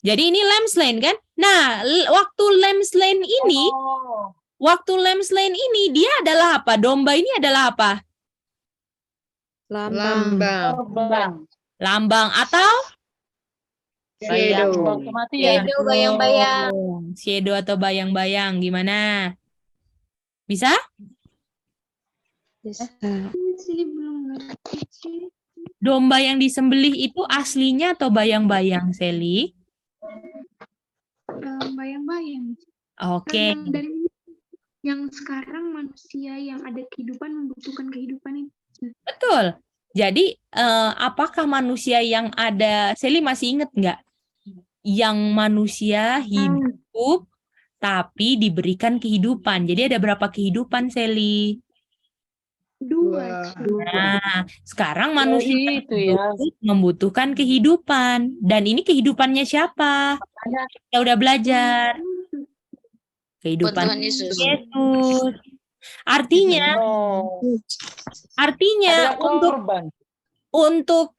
Jadi ini lamb slain kan? Nah, waktu lamb slain ini dia adalah apa? Domba ini adalah apa? Lambang. Lambang atau Lambang kematian. Shadow bayang-bayang. Shadow atau bayang-bayang, gimana? Bisa? Sini belum ngerti. Domba yang disembelih itu aslinya atau bayang-bayang, Sally? Bayang-bayang. Oke. Dari yang sekarang manusia yang ada kehidupan membutuhkan kehidupan itu. Betul. Jadi, apakah manusia yang ada, Sally masih ingat nggak? Yang manusia hidup, tapi diberikan kehidupan. Jadi ada berapa kehidupan, Sally? Dua. Nah, sekarang manusia itu ya. membutuhkan kehidupan. Dan ini kehidupannya siapa? Kita udah belajar. Kehidupan Tuhan Yesus. Yesus. Artinya Ada korban. untuk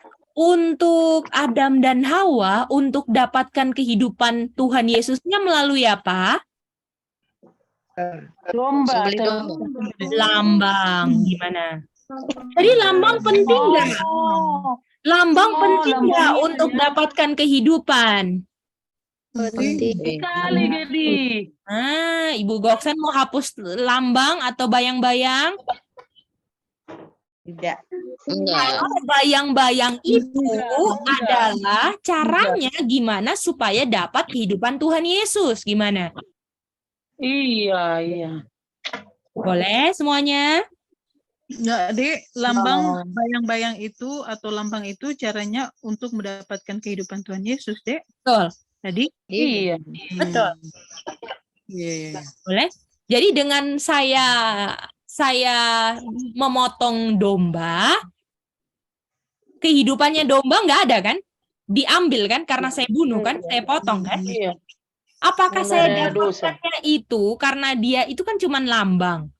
Adam dan Hawa untuk dapatkan kehidupan Tuhan Yesusnya melalui apa? Domba. Sembelih domba. Lambang. Gimana? Jadi lambang penting nggak? Lambang penting nggak untuk dapatkan kehidupan? Sekali, Gedi. Ibu Goksan mau hapus lambang atau bayang-bayang? Tidak. Kalau bayang-bayang itu adalah caranya gimana supaya dapat kehidupan Tuhan Yesus. Gimana? Iya. Boleh semuanya? Enggak, Dek. Lambang bayang-bayang itu atau lambang itu caranya untuk mendapatkan kehidupan Tuhan Yesus, Dek. Betul. Tadi? Iya. Betul. Iya. Boleh? Jadi dengan saya memotong domba, kehidupannya domba nggak ada kan? Diambil kan karena saya bunuh kan? Saya potong kan? Iya. Apakah Karena saya ada dosa. dapatkannya itu karena dia itu kan cuman lambang?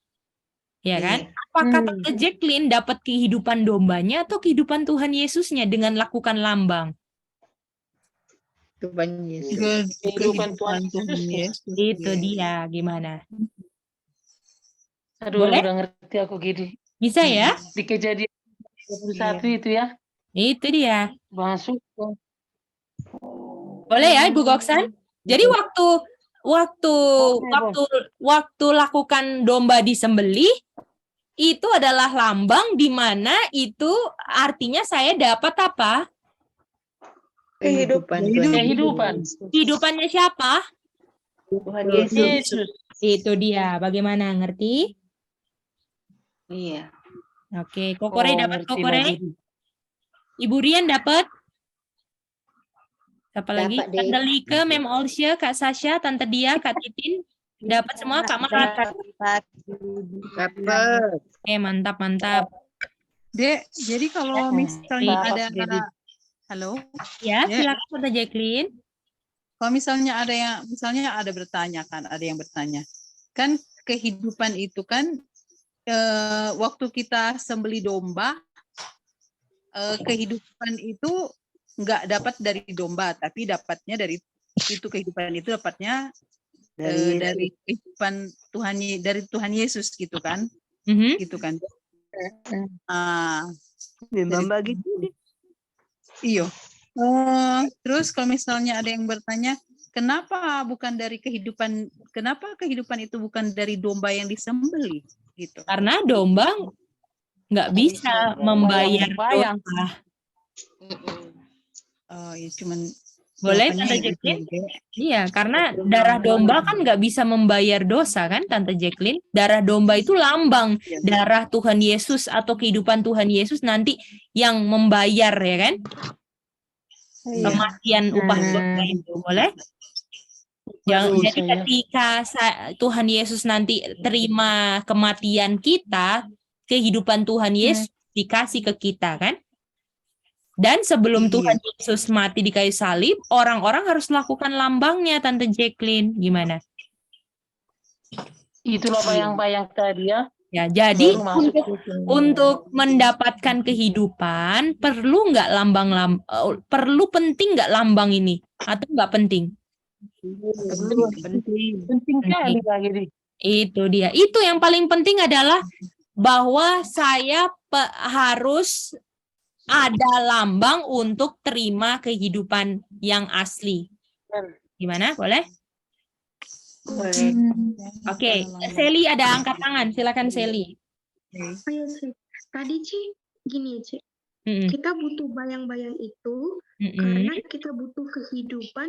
Ya kan? Apakah Tante Jacqueline dapat kehidupan dombanya atau kehidupan Tuhan Yesusnya dengan lakukan lambang? Tuhan Yesus. Kehidupan Tuhan Yesus. Itu dia, gimana? Aduh, Boleh? udah ngerti aku Gidi. Bisa ya? Di kejadian 21 itu ya. Itu dia. Masuk. Boleh ya, Ibu Goksan? Jadi waktu lakukan domba disembelih itu adalah lambang di mana itu artinya saya dapat apa? Kehidupan. Kehidupannya siapa? Tuhan Yesus. Itu dia. Bagaimana, ngerti? Iya. Oke, Kokore dapat ngerti Kokore? lagi. Ibu Rian dapat? Siapa lagi? Dapat, Dek. Tante Like, Mem Olsya, Kak Sasha, Tante Dia, Kak Titin. Dapat semua, Kak Mahat. Dapat. Oke, mantap. Dek, jadi kalau misalnya Dapat, ada Dedi. halo, Ya, Ya. silakan Tante Jacqueline. kalau misalnya ada bertanya kan, ada yang bertanya, kan kehidupan itu kan waktu kita sembeli domba, kehidupan itu nggak dapat dari domba, tapi dapatnya dari itu kehidupan itu dapatnya dari kehidupan dari Tuhan Yesus gitu kan, gitu kan. Domba gitu. Iya. Terus kalau misalnya ada yang bertanya, kenapa kehidupan itu bukan dari domba yang disembelih gitu? Karena domba nggak bisa membayar Bayang-bayang. dosa. Oh, ya cuman Boleh jawabannya Tante gitu, Jacqueline? Dek. Iya, karena darah domba kan nggak bisa membayar dosa kan, Tante Jacqueline? Darah domba itu lambang darah Tuhan Yesus atau kehidupan Tuhan Yesus nanti yang membayar ya kan? Kematian upah dosa itu, boleh? Jadi ketika Tuhan Yesus nanti terima kematian kita, kehidupan Tuhan Yesus dikasih ke kita kan? Dan sebelum Tuhan Yesus mati di kayu salib, orang-orang harus melakukan lambangnya, Tante Jacqueline. Gimana? Itulah bayang-bayang tadi ya. Ya, jadi Baru masuk untuk mendapatkan kehidupan perlu nggak perlu penting nggak lambang ini atau nggak penting? Penting sekali lagi di. Itu dia. Itu yang paling penting adalah bahwa saya harus ada lambang untuk terima kehidupan yang asli. Gimana? Boleh? Boleh. Oke, Sally ada angkat tangan. Silakan Sally. Ayo, Ci. Tadi Ci, gini Ci, kita butuh bayang-bayang itu karena kita butuh kehidupan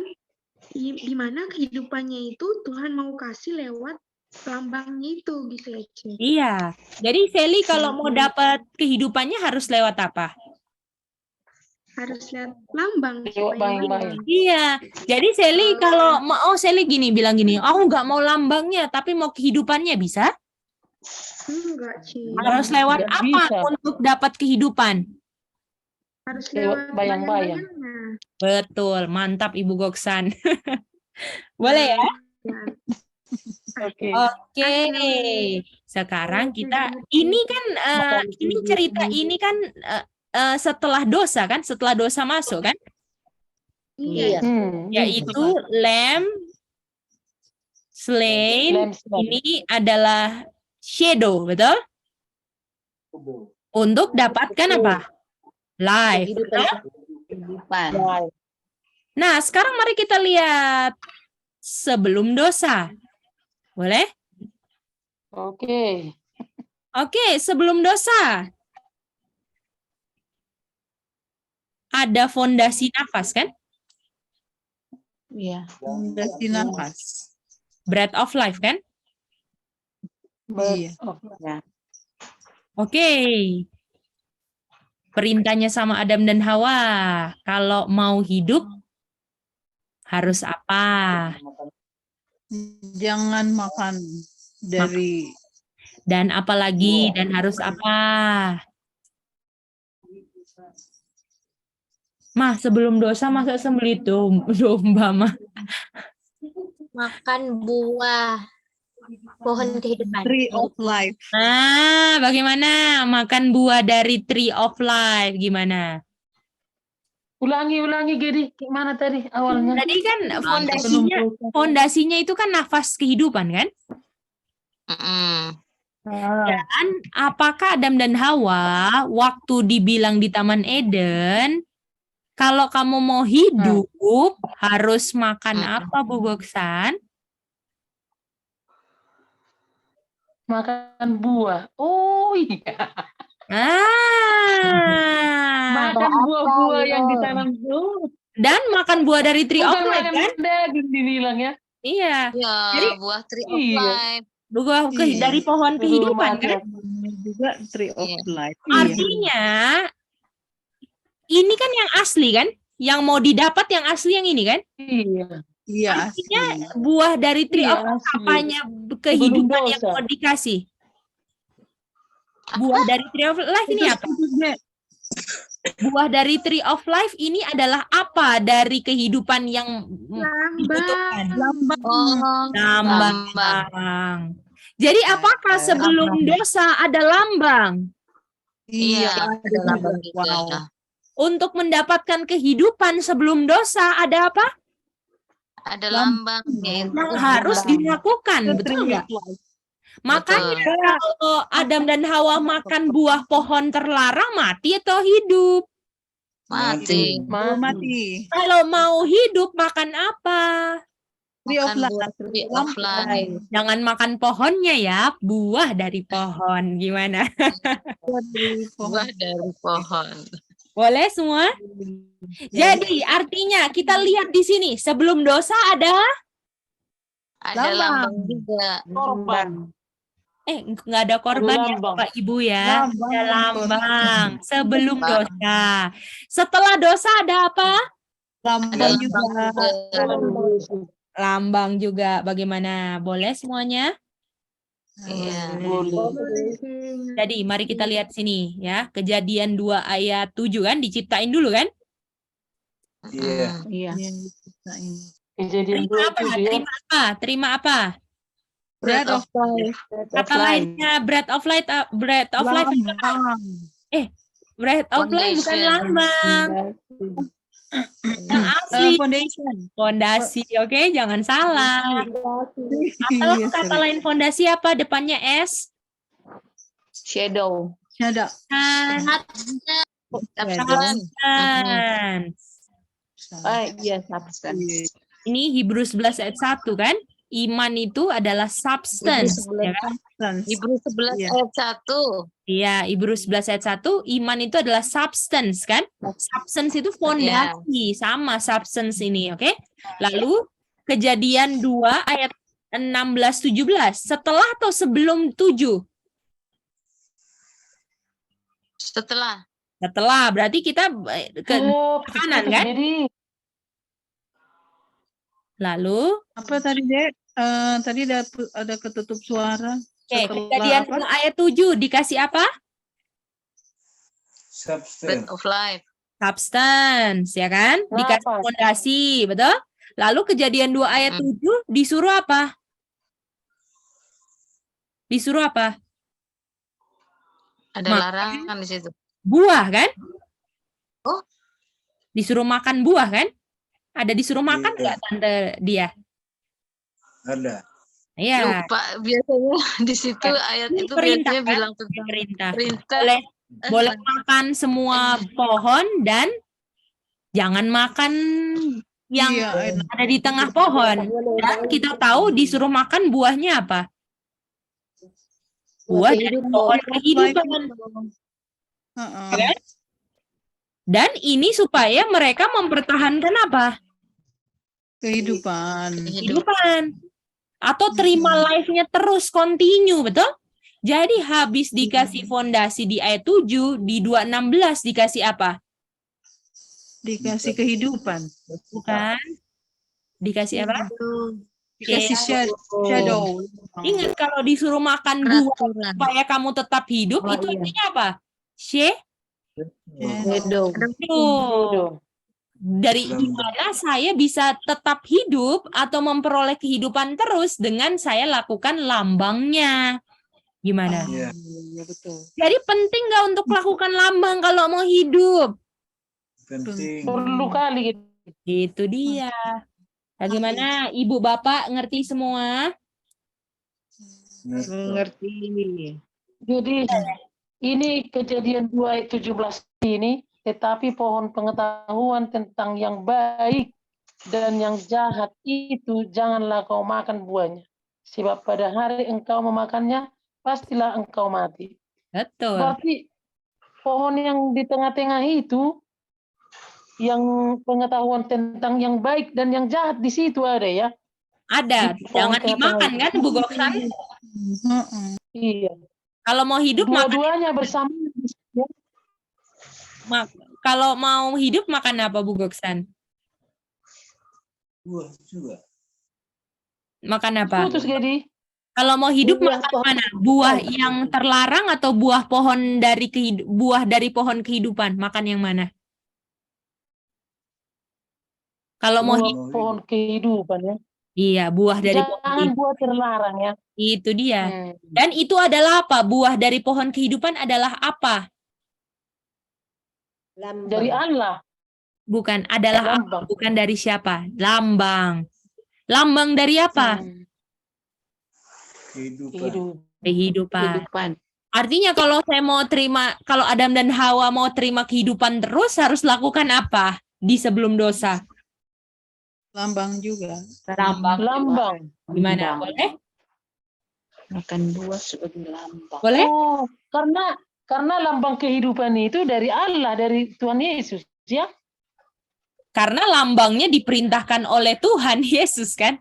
di mana kehidupannya itu Tuhan mau kasih lewat lambangnya itu gitu ya Ci. Iya. Jadi Sally kalau mau dapat kehidupannya harus lewat apa? Harus lihat lambang. Bayang-bayang. Iya. Jadi Sally kalau mau Sally bilang gini, aku nggak mau lambangnya tapi mau kehidupannya bisa? Enggak Ci. Harus lewat Nggak apa bisa. untuk dapat kehidupan? Harus Lewat lewat bayang-bayang. bayang-bayangnya. Betul, mantap Ibu Goksan. Boleh ya? Oke. Oke. Sekarang kita ini kan ini cerita ini kan setelah dosa kan, setelah dosa masuk kan? Iya. Yaitu lamb slain Lamb slain. ini adalah shadow, betul? Untuk dapatkan apa? Life. betul? Kehidupan. Nah, sekarang mari kita lihat sebelum dosa. Boleh? Oke. Oke, sebelum dosa. Ada fondasi nafas kan? Iya. Fondasi nafas. Breath of life kan? Iya. Oke. Perintahnya sama Adam dan Hawa. Kalau mau hidup harus apa? Jangan makan dari Dan apa lagi? Dan harus apa? Mah, sebelum dosa masa sembelih domba, Mah? Makan buah pohon kehidupan. tree of life. Nah, bagaimana makan buah dari tree of life? Gimana? Ulangi Gedi, gimana tadi awalnya? Tadi kan fondasinya itu kan nafas kehidupan kan? Dan apakah Adam dan Hawa waktu dibilang di Taman Eden, kalau kamu mau hidup harus makan apa, Bu Goksan? Makan buah. Oh iya. Makan buah-buah yang ditanam tuh. Dan makan buah dari tree of Bukan life makan kan? daging dibilang ya. Iya. Ya, Jadi buah tree of Iya. life. buah dari pohon kehidupan kan? Juga tree of life. Artinya ini kan yang asli kan? Yang mau didapat yang asli yang ini kan? Iya. Iya. Artinya buah dari tree Iya, of life asli. apanya kehidupan yang dosa. mau dikasih? Buah dari tree of life ini apa? Buah dari tree of life ini adalah apa dari kehidupan yang dibutuhkan? Lambang. Jadi apakah sebelum dosa ada lambang? Iya, ada lambang juga. Untuk mendapatkan kehidupan sebelum dosa ada apa? Ada lambang yaitu Yang harus dilakukan, betul nggak? Makanya kalau Adam dan Hawa makan buah pohon terlarang, mati atau hidup? mati. Mati. Kalau mau hidup, makan apa? Tree of Makan life. buah tree of life. Jangan makan pohonnya ya, buah dari pohon. Gimana? Buah dari pohon. Boleh semua? Jadi artinya kita lihat di sini, sebelum dosa ada Ada lambang juga. Korban. nggak ada korban ya lambang. Bapak Ibu ya. Lambang. Ada lambang sebelum dosa. Setelah dosa ada apa? Lambang Ada juga. lambang juga. Lambang juga. Bagaimana? Boleh semuanya? Iya. Jadi mari kita lihat sini ya. Kejadian 2 ayat 7 kan diciptain dulu kan? Iya. Iya. Kejadian Terima apa? 27 ya. Terima apa? Terima apa? Bread of life. Kata lainnya bread of life, bread of life. Lambang. Bread of life bukan Foundation. lambang. Yang asli Foundation. fondasi, oke? Jangan salah. Apa kata lain fondasi apa? Depannya S. Shadow. Ada. Substance. Iya, substance. Ini Hebrews 11 ayat 1 kan? Iman itu adalah substance. Ya kan? Hebrews 11 Iya. ayat 1. Iya, Hebrews 11 ayat 1, iman itu adalah substance kan? Substance itu fondasi, sama substance ini, oke? Lalu Kejadian 2 ayat 16-17, setelah atau sebelum 7? Setelah. Setelah, berarti kita ke kanan kan? Jadi Lalu, Apa tadi, Dek? Tadi ada ketutup suara. oke, Setelah Kejadian apa? 2 ayat 7 dikasih apa? Bread Substance. of life. Substance, ya kan? Dikasih Nafas. fondasi, betul? Lalu Kejadian 2 ayat 7 disuruh apa? Disuruh apa? Ada larangan di situ. Buah kan? Oh. Disuruh makan buah kan? Ada disuruh makan Iya. nggak tante dia? Ada. Iya. Lupa biasanya di situ ayat Ini itu perintah biasanya kan? bilang tentang Perintah. perintah. Boleh makan semua pohon dan jangan makan yang Iya, enak. ada di tengah pohon. Dan kita tahu disuruh makan buahnya apa? Buah dari pohon kehidupan. Heeh. Kan? Dan ini supaya mereka mempertahankan apa? Kehidupan. Kehidupan. Atau terima life-nya terus, continue, betul? Jadi habis dikasih fondasi di ayat 7, di 2:16 dikasih apa? Dikasih kehidupan. Bukan? Dikasih apa? Dikasih shadow. Ingat kalau disuruh makan buah Peraturan. supaya kamu tetap hidup, itu artinya apa? Shadow. Shadow. Dari gimana saya bisa tetap hidup atau memperoleh kehidupan terus dengan saya lakukan lambangnya. Gimana? Iya. Iya, betul. Jadi penting nggak untuk lakukan lambang kalau mau hidup? Penting. perlu kali gitu. Itu dia. Bagaimana ibu bapak ngerti semua? Mengerti. Jadi ini Kejadian 2 ayat 17 ini, tetapi pohon pengetahuan tentang yang baik dan yang jahat itu janganlah kau makan buahnya. Sebab pada hari engkau memakannya, pastilah engkau mati. Betul. Berarti pohon yang di tengah-tengah itu, yang pengetahuan tentang yang baik dan yang jahat di situ ada ya. Ada. Di pohon Jangan tengah-tengah dimakan itu. kan, Bu Goksan? Iya. Kalau mau hidup makan. Dua-duanya bersama. Ya. Kalau mau hidup makan apa, Bu Goksan? Buah juga. Makan apa? Putus jadi. Kalau mau hidup Buah makan pohon. mana? Buah yang terlarang atau buah pohon dari buah dari pohon kehidupan? Makan yang mana? Kalau mau Buah hidup, pohon kehidupan ya. iya, buah dari pohon Jangan kehidupan. buah terlarang ya. Itu dia. Dan itu adalah apa? Buah dari pohon kehidupan adalah apa? Dari Allah. Bukan, adalah Lambang. apa? Bukan dari siapa? Lambang. Lambang dari apa? Kehidupan. Kehidupan. Artinya kalau saya mau terima, kalau Adam dan Hawa mau terima kehidupan terus, harus lakukan apa di sebelum dosa? Lambang juga. Lambang. Gimana? Boleh? Makan buah sebagai lambang. Boleh? Oh, karena lambang kehidupan itu dari Allah, dari Tuhan Yesus, ya. Karena lambangnya diperintahkan oleh Tuhan Yesus kan.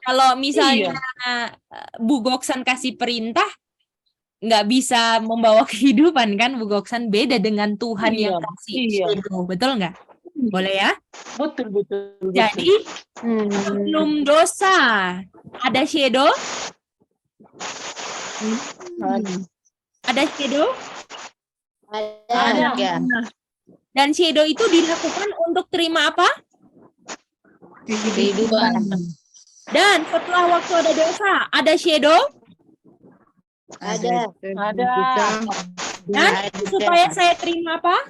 Kalau misalnya Bu Goksan kasih perintah, nggak bisa membawa kehidupan kan, Bu Goksan, beda dengan Tuhan yang kasih. Shadow, betul nggak? Boleh ya? Betul. Jadi sebelum dosa ada shadow? Ada shadow? Ada. Dan shadow itu dilakukan untuk terima apa? Kehidupan. Dan setelah waktu ada dosa, ada shadow? Ada. Dan supaya saya terima apa?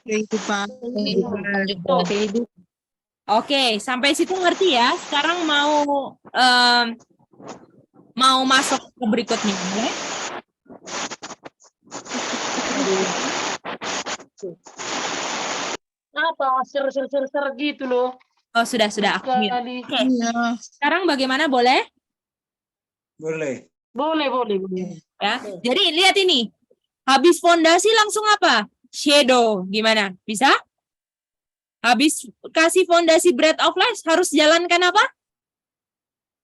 Kehidupan. Oke, sampai situ ngerti ya. Sekarang mau masuk ke berikutnya, boleh? Apa ser gitu loh. Oh, sudah aku mute. Kali. Oke. Sekarang bagaimana, boleh? Boleh. Boleh. Ya. Jadi lihat ini. Habis fondasi langsung apa? Shadow. Gimana? Bisa? Habis kasih fondasi Bread of Life harus jalankan apa?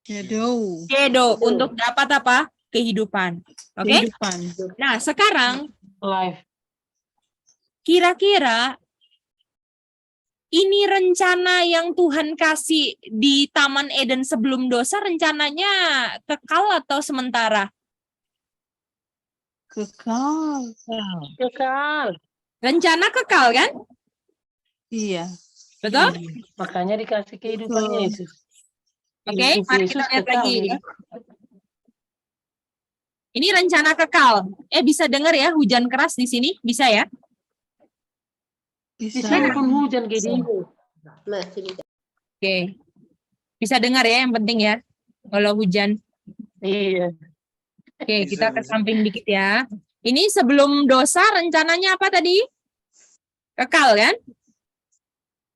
Shadow untuk dapat apa? Kehidupan. Oke? Nah, sekarang Life. kira-kira ini rencana yang Tuhan kasih di Taman Eden sebelum dosa, rencananya kekal atau sementara? Kekal. Rencana kekal kan? Iya. Betul? Makanya dikasih kehidupan Yesus. Oke, Hidup mari Yesus kita lihat kekal, lagi. ya. Ini rencana kekal. Bisa dengar ya hujan keras di sini? Bisa ya? Di sini pun hujan gini. Oke. Bisa dengar ya yang penting ya. Kalau hujan. Iya. Oke, kita ke samping dikit ya. Ini sebelum dosa rencananya apa tadi? Kekal kan?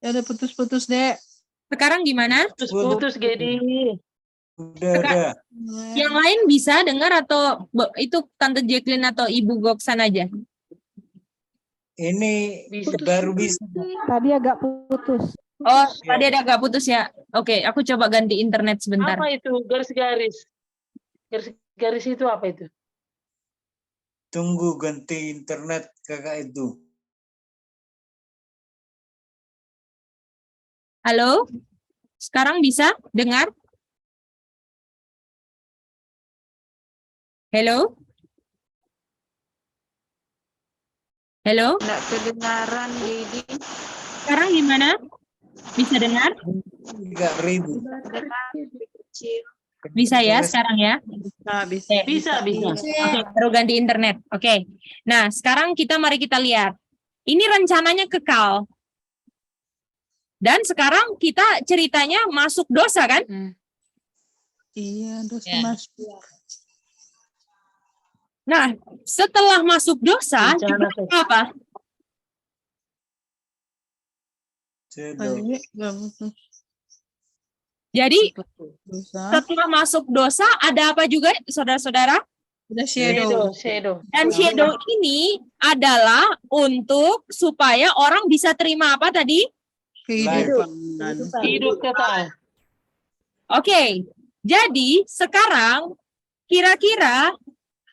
Ya udah putus-putus, Dek. Sekarang gimana? Putus Gedi. Udah. Yang lain bisa dengar atau itu Tante Jacqueline atau Ibu Goksan aja? Ini baru bisa. Tadi agak putus. Oh, tadi ada agak putus ya. Oke, aku coba ganti internet sebentar. Apa itu garis-garis? Garis itu apa itu? Tunggu ganti internet kakak itu. Halo? Sekarang bisa dengar? Halo? Halo? Enggak kedengaran, Gedi. Sekarang gimana? Bisa dengar? Enggak ribu. Bisa ya sekarang ya? Bisa. Oke, baru ganti internet. Oke. Nah, sekarang mari kita lihat. Ini rencananya kekal. Dan sekarang kita ceritanya masuk dosa kan? Iya, dosa masuk. Nah, setelah masuk dosa, apa? Jadi, setelah masuk dosa, ada apa juga, saudara-saudara? Shadow. Dan shadow ini adalah untuk supaya orang bisa terima apa tadi? Hidup kekal. Oke, jadi sekarang kira-kira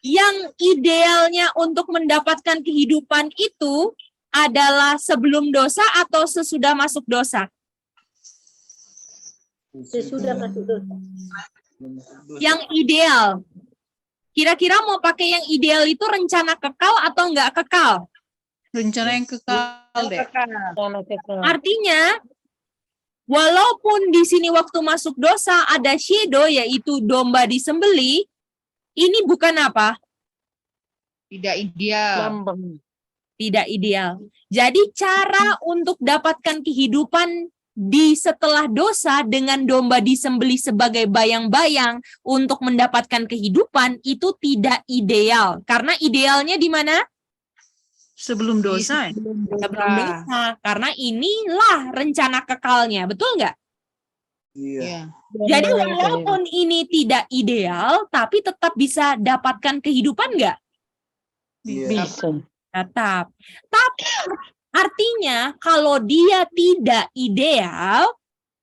yang idealnya untuk mendapatkan kehidupan itu adalah sebelum dosa atau sesudah masuk dosa? Sesudah masuk dosa. Yang ideal. Kira-kira mau pakai yang ideal itu rencana kekal atau enggak kekal? Rencana yang kekal, deh. Artinya, walaupun di sini waktu masuk dosa ada shadow, yaitu domba disembelih, ini bukan apa? Tidak ideal. Tidak ideal. Jadi cara untuk dapatkan kehidupan di setelah dosa dengan domba disembelih sebagai bayang-bayang untuk mendapatkan kehidupan itu tidak ideal. Karena idealnya di mana? Sebelum dosa. Sebelum dosa. Karena inilah rencana kekalnya. Betul nggak? Iya. Jadi walaupun ini tidak ideal, tapi tetap bisa dapatkan kehidupan nggak? Bisa. Tetap. Tapi artinya kalau dia tidak ideal,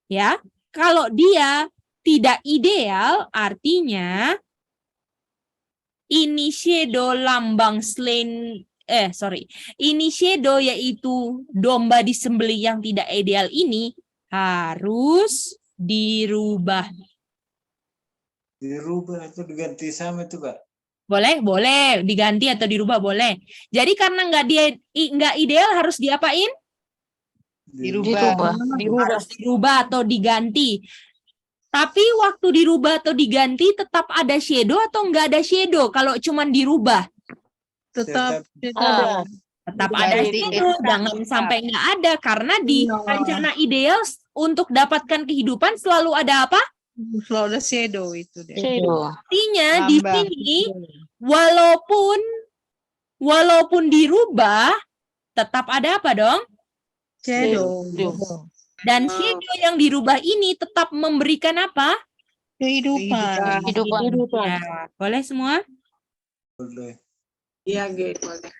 ya, kalau dia tidak ideal, artinya ini shadow lambang ini shadow yaitu domba disembelih yang tidak ideal ini harus dirubah. Dirubah atau diganti sama itu, Kak? Boleh diganti atau dirubah boleh. Jadi karena nggak ideal harus diapain? Dirubah. Harus dirubah atau diganti. Tapi waktu dirubah atau diganti tetap ada shadow atau nggak ada shadow kalau cuman dirubah? Tetap ada. Tetap ada shadow, jangan sampai nggak ada karena di rencana ideal untuk dapatkan kehidupan selalu ada apa? Selalu ada shadow itu deh. Artinya di sini walaupun dirubah tetap ada apa dong? Shadow. Dan shadow yang dirubah ini tetap memberikan apa? Kehidupan. Ya, boleh semua? Boleh. Iya, Ge, boleh.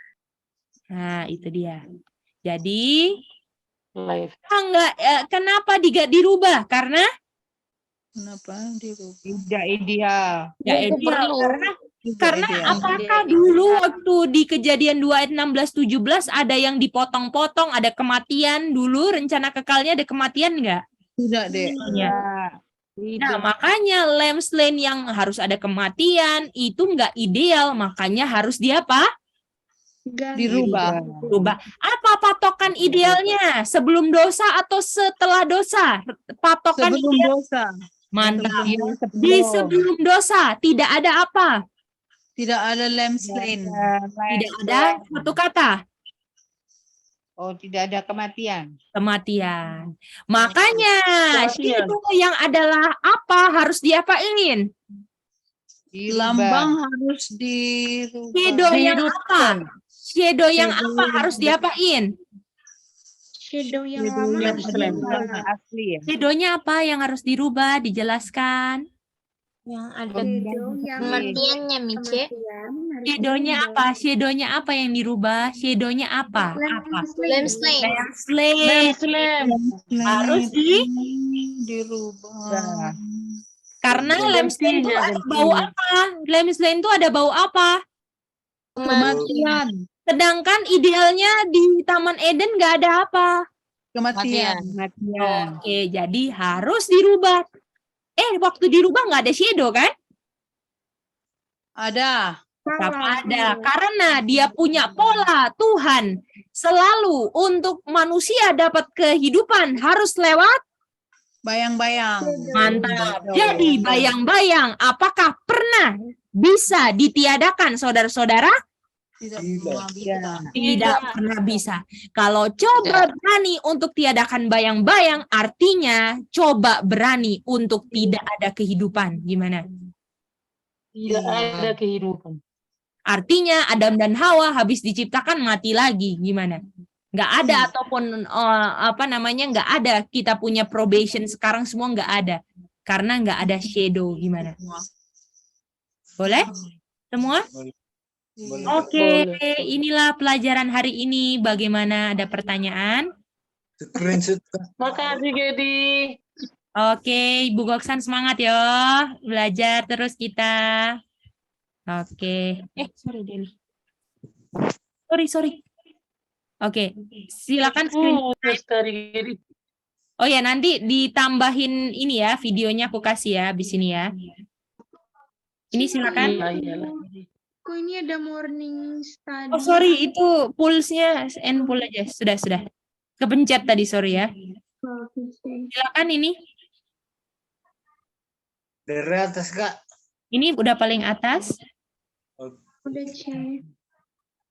Nah, itu dia. Jadi, kenapa dirubah? Karena Kenapa dirubah? Tidak ideal. ya, karena apakah dulu waktu di Kejadian 2 ayat 16-17 ada yang dipotong-potong, ada kematian dulu, rencana kekalnya ada kematian nggak? Tidak, Dek. Ya. Nah, makanya lamb slain yang harus ada kematian itu nggak ideal, makanya harus diapa? Dirubah. Apa patokan idealnya? Sebelum dosa atau setelah dosa? Patokan Sebelum ideal. dosa. Mantap. Di sebelum dosa tidak ada apa? Tidak ada lamb slain. Tidak ada satu kata. Oh, tidak ada kematian. Kematian. Makanya shadow yang adalah apa harus diapain? Lambang harus dirubah. Shadow yang apa? Shadow yang apa harus diapain? Shadow yang lama. Asli ya. Shadownya apa yang harus dirubah? Dijelaskan. Yang ada Kematiannya, Mice. Shadownya apa? Shadownya apa yang dirubah? Shadownya apa? Apa? Lamb slain. Harus dirubah. Karena lamb slain itu ada bau apa? Lamb slain itu ada bau apa? Kematian. Sedangkan idealnya di Taman Eden nggak ada apa? Kematian. Oke, jadi harus dirubah. Waktu dirubah nggak ada shadow kan? Ada. Tetap ada. Karena dia punya pola Tuhan. Selalu untuk manusia dapat kehidupan harus lewat bayang-bayang. Mantap. Jadi bayang-bayang apakah pernah bisa ditiadakan saudara-saudara? Tidak pernah bisa. Kalau coba berani untuk tiadakan bayang-bayang, artinya coba berani untuk tidak ada kehidupan. Gimana? Tidak ada kehidupan. Artinya Adam dan Hawa habis diciptakan mati lagi. Gimana? Nggak ada ataupun nggak ada. Kita punya probation sekarang semua nggak ada. Karena nggak ada shadow. Gimana? Boleh? Semua? Oke, inilah pelajaran hari ini. Bagaimana? Ada pertanyaan? Makasih, Gedi. Oke, Ibu Goksan semangat ya. Belajar terus kita. Oke. Sorry, Deli. Sorry. Oke, silakan screen. Oh ya, nanti ditambahin ini ya, videonya aku kasih ya, habis ini ya. Ini silakan. Kok ini ada morning study? Oh sorry, itu pulse-nya end pull aja. Sudah. Kepencet tadi, sorry ya. Silakan ini. Dari atas, Kak. Ini udah paling atas. Udah cek.